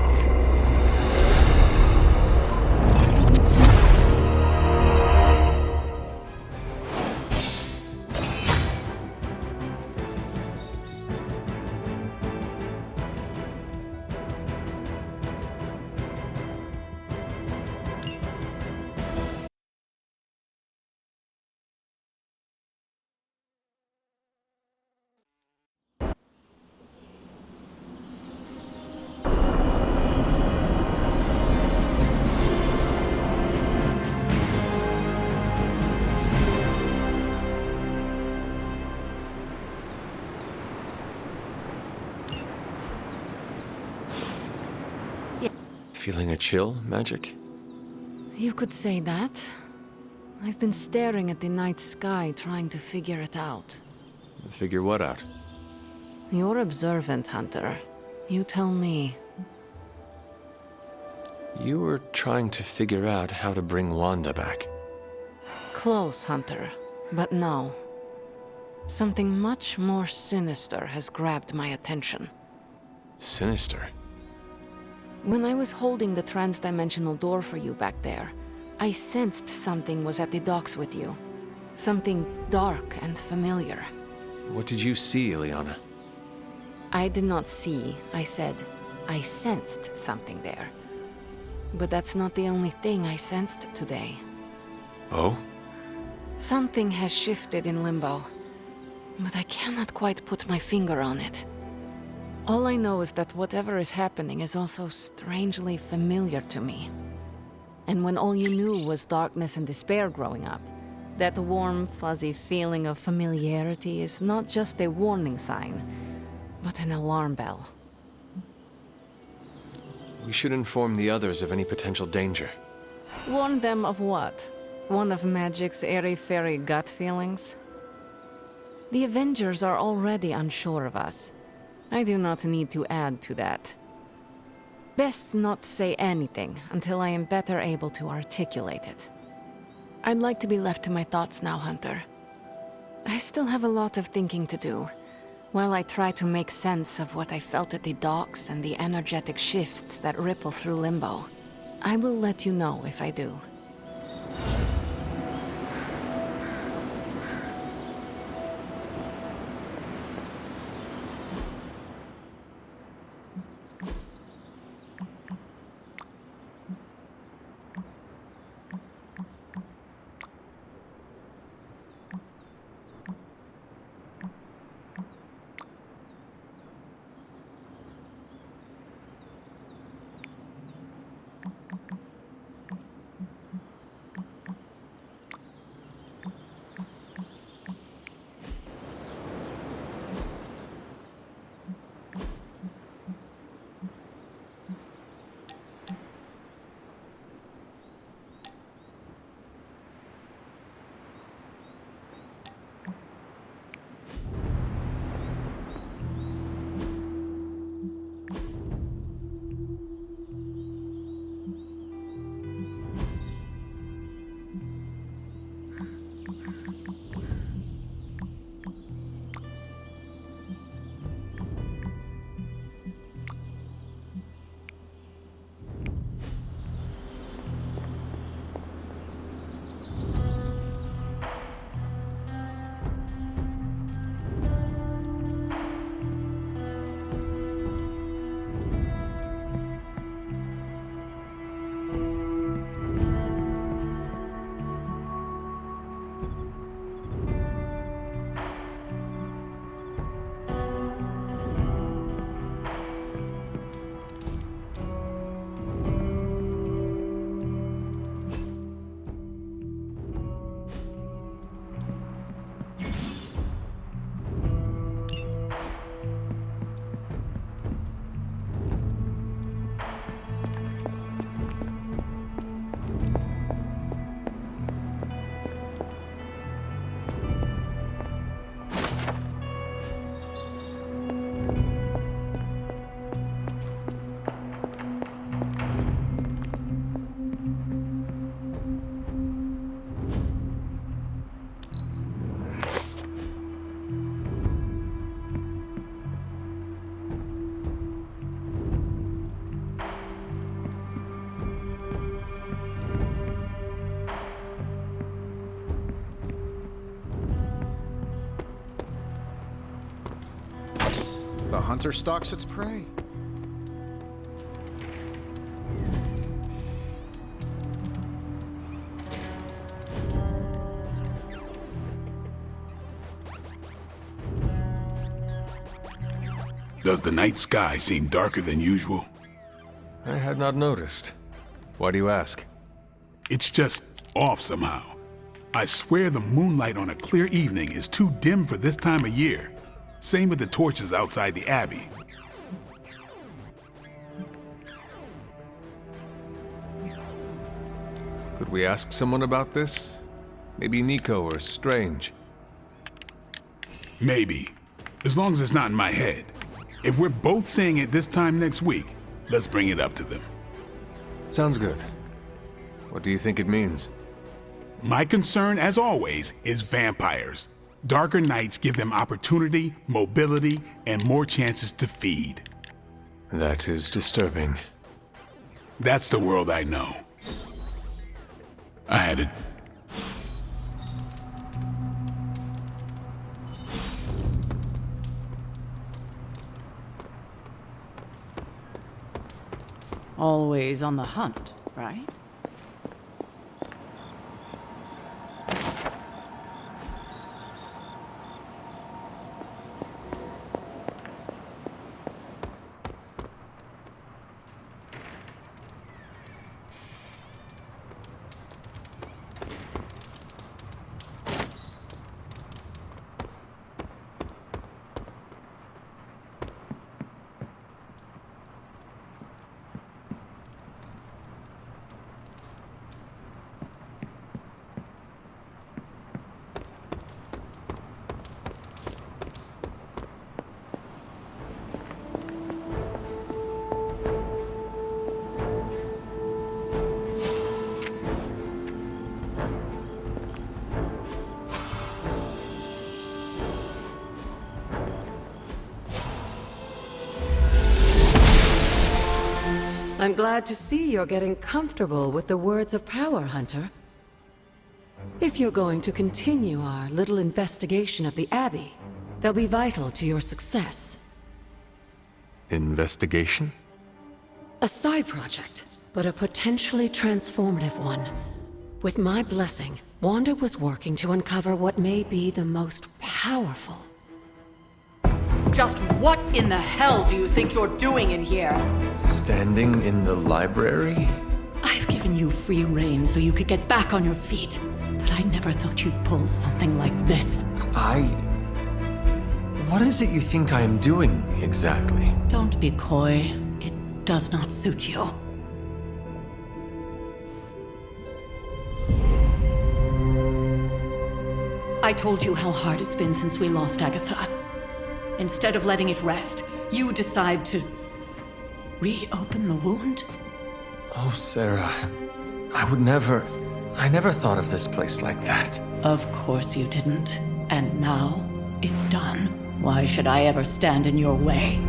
Feeling a chill, Magic? You could say that. I've been staring at the night sky trying to figure it out. Figure what out? You're observant, Hunter. You tell me. You were trying to figure out how to bring Wanda back. Close, Hunter. But no. Something much more sinister has grabbed my attention. Sinister? When I was holding the trans-dimensional door for you back there, I sensed something was at the docks with you. Something dark and familiar. What did you see, Ileana? I did not see. I said I sensed something there. But that's not the only thing I sensed today. Oh? Something has shifted in Limbo, but I cannot quite put my finger on it. All I know is that whatever is happening is also strangely familiar to me. And when all you knew was darkness and despair growing up, that warm, fuzzy feeling of familiarity is not just a warning sign, but an alarm bell. We should inform the others of any potential danger. Warn them of what? One of Magic's airy-fairy gut feelings? The Avengers are already unsure of us. I do not need to add to that. Best not say anything until I am better able to articulate it. I'd like to be left to my thoughts now, Hunter. I still have a lot of thinking to do, while I try to make sense of what I felt at the docks and the energetic shifts that ripple through Limbo. I will let you know if I do. The hunter stalks its prey. Does the night sky seem darker than usual? I had not noticed. Why do you ask? It's just off somehow. I swear the moonlight on a clear evening is too dim for this time of year. Same with the torches outside the Abbey. Could we ask someone about this? Maybe Nico or Strange. Maybe. As long as it's not in my head. If we're both saying it this time next week, let's bring it up to them. Sounds good. What do you think it means? My concern, as always, is vampires. Darker nights give them opportunity, mobility, and more chances to feed. That is disturbing. That's the world I know. I had it. Always on the hunt, right? I'm glad to see you're getting comfortable with the words of power, Hunter. If you're going to continue our little investigation of the Abbey, they'll be vital to your success. Investigation? A side project, but a potentially transformative one. With my blessing, Wanda was working to uncover what may be the most powerful. Just what in the hell do you think you're doing in here? Standing in the library? I've given you free rein so you could get back on your feet, but I never thought you'd pull something like this. What is it you think I am doing, exactly? Don't be coy. It does not suit you. I told you how hard it's been since we lost Agatha. Instead of letting it rest, you decide to reopen the wound? Oh, Sarah, I never thought of this place like that. Of course you didn't. And now, it's done. Why should I ever stand in your way?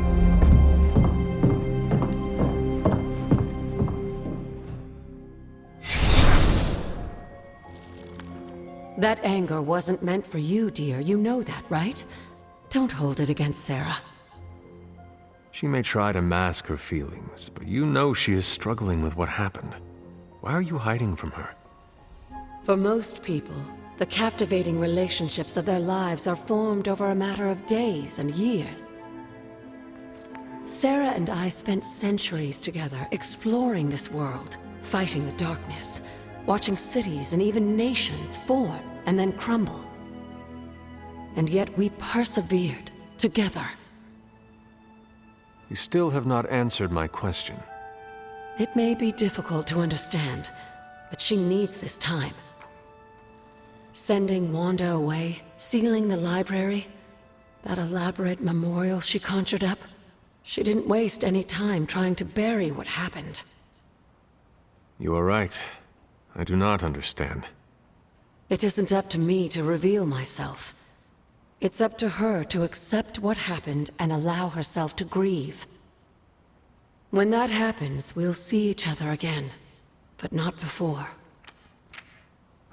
That anger wasn't meant for you, dear. You know that, right? Don't hold it against Sarah. She may try to mask her feelings, but you know she is struggling with what happened. Why are you hiding from her? For most people, the captivating relationships of their lives are formed over a matter of days and years. Sarah and I spent centuries together exploring this world, fighting the darkness, watching cities and even nations form and then crumble. And yet we persevered, together. You still have not answered my question. It may be difficult to understand, but she needs this time. Sending Wanda away, sealing the library, that elaborate memorial she conjured up, she didn't waste any time trying to bury what happened. You are right. I do not understand. It isn't up to me to reveal myself. It's up to her to accept what happened and allow herself to grieve. When that happens, we'll see each other again, but not before.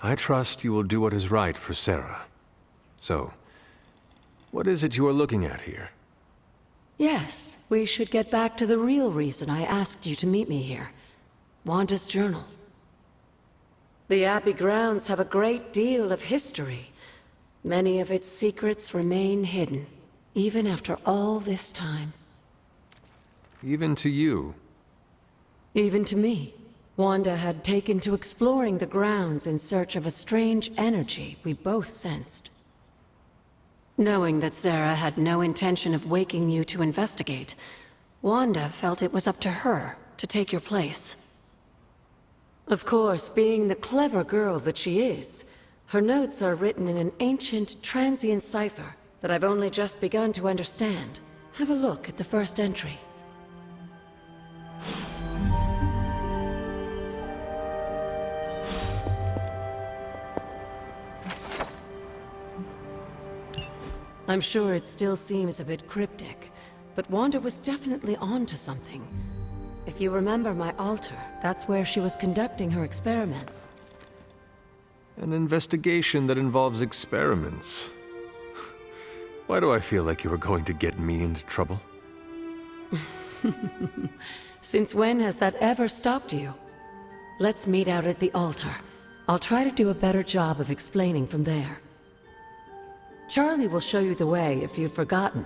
I trust you will do what is right for Sarah. So, what is it you are looking at here? Yes, we should get back to the real reason I asked you to meet me here. Wanda's journal. The Abbey grounds have a great deal of history. Many of its secrets remain hidden, even after all this time. Even to you? Even to me. Wanda had taken to exploring the grounds in search of a strange energy we both sensed. Knowing that Sarah had no intention of waking you to investigate, Wanda felt it was up to her to take your place. Of course, being the clever girl that she is, her notes are written in an ancient, transient cipher that I've only just begun to understand. Have a look at the first entry. I'm sure it still seems a bit cryptic, but Wanda was definitely onto something. If you remember my altar, that's where she was conducting her experiments. An investigation that involves experiments. Why do I feel like you are going to get me into trouble? Since when has that ever stopped you? Let's meet out at the altar. I'll try to do a better job of explaining from there. Charlie will show you the way if you've forgotten.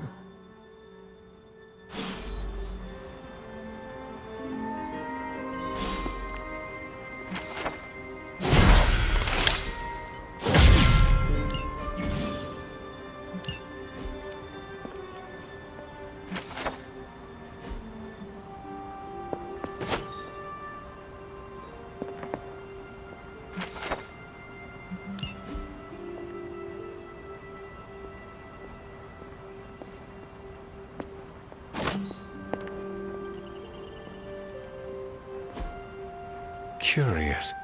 Curious.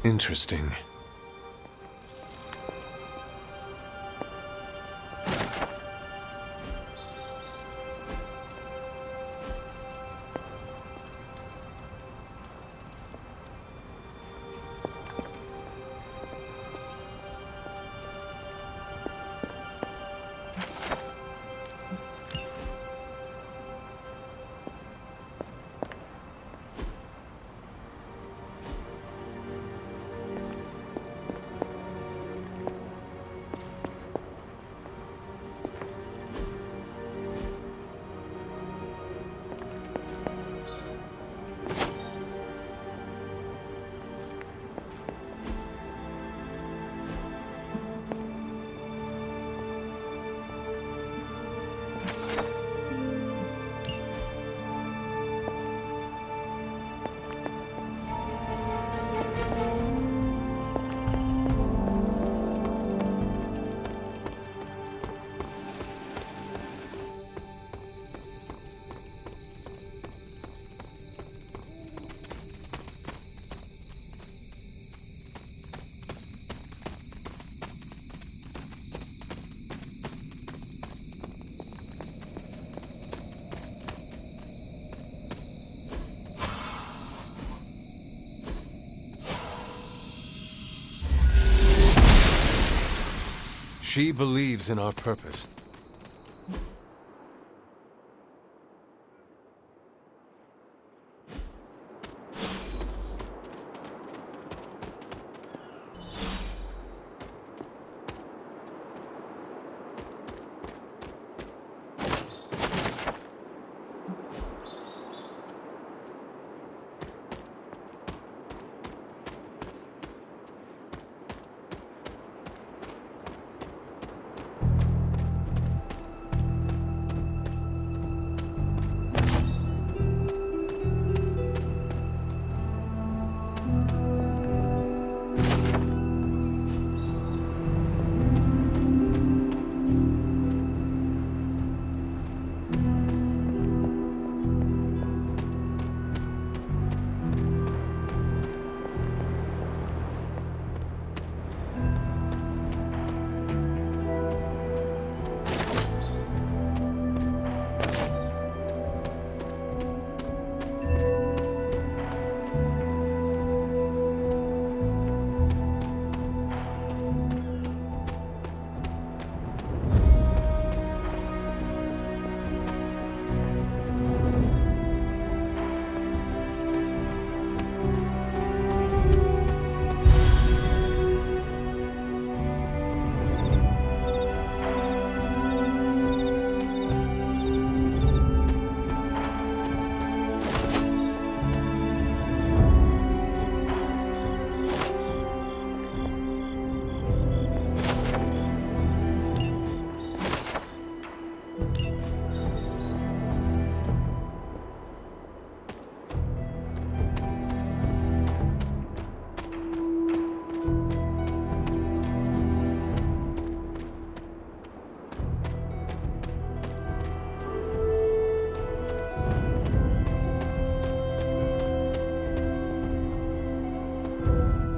Interesting. She believes in our purpose.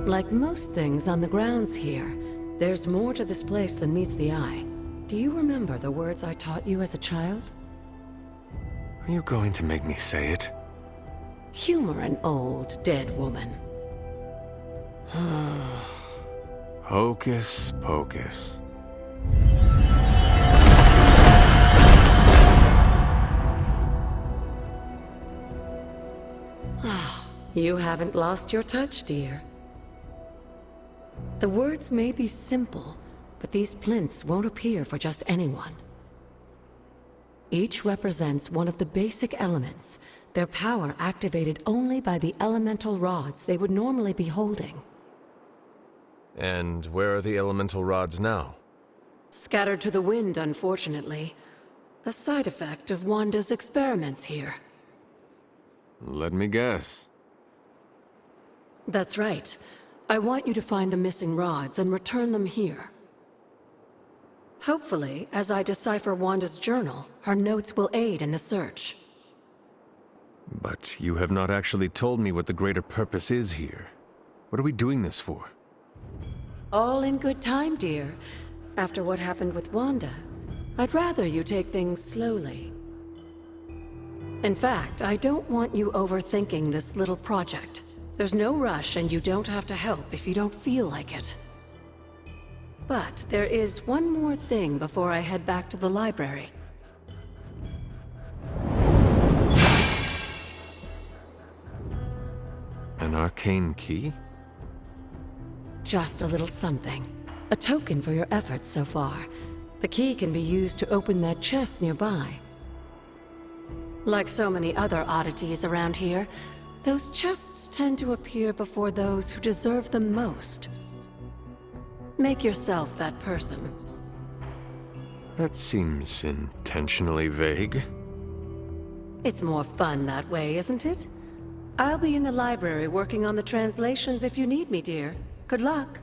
Like most things on the grounds here, there's more to this place than meets the eye. Do you remember the words I taught you as a child? Are you going to make me say it? Humor an old, dead woman. Hocus pocus. You haven't lost your touch, dear. The words may be simple, but these plinths won't appear for just anyone. Each represents one of the basic elements, their power activated only by the elemental rods they would normally be holding. And where are the elemental rods now? Scattered to the wind, unfortunately. A side effect of Wanda's experiments here. Let me guess. That's right. I want you to find the missing rods and return them here. Hopefully, as I decipher Wanda's journal, her notes will aid in the search. But you have not actually told me what the greater purpose is here. What are we doing this for? All in good time, dear. After what happened with Wanda, I'd rather you take things slowly. In fact, I don't want you overthinking this little project. There's no rush, and you don't have to help if you don't feel like it. But there is one more thing before I head back to the library. An arcane key? Just a little something. A token for your efforts so far. The key can be used to open that chest nearby. Like so many other oddities around here, those chests tend to appear before those who deserve them most. Make yourself that person. That seems intentionally vague. It's more fun that way, isn't it? I'll be in the library working on the translations if you need me, dear. Good luck.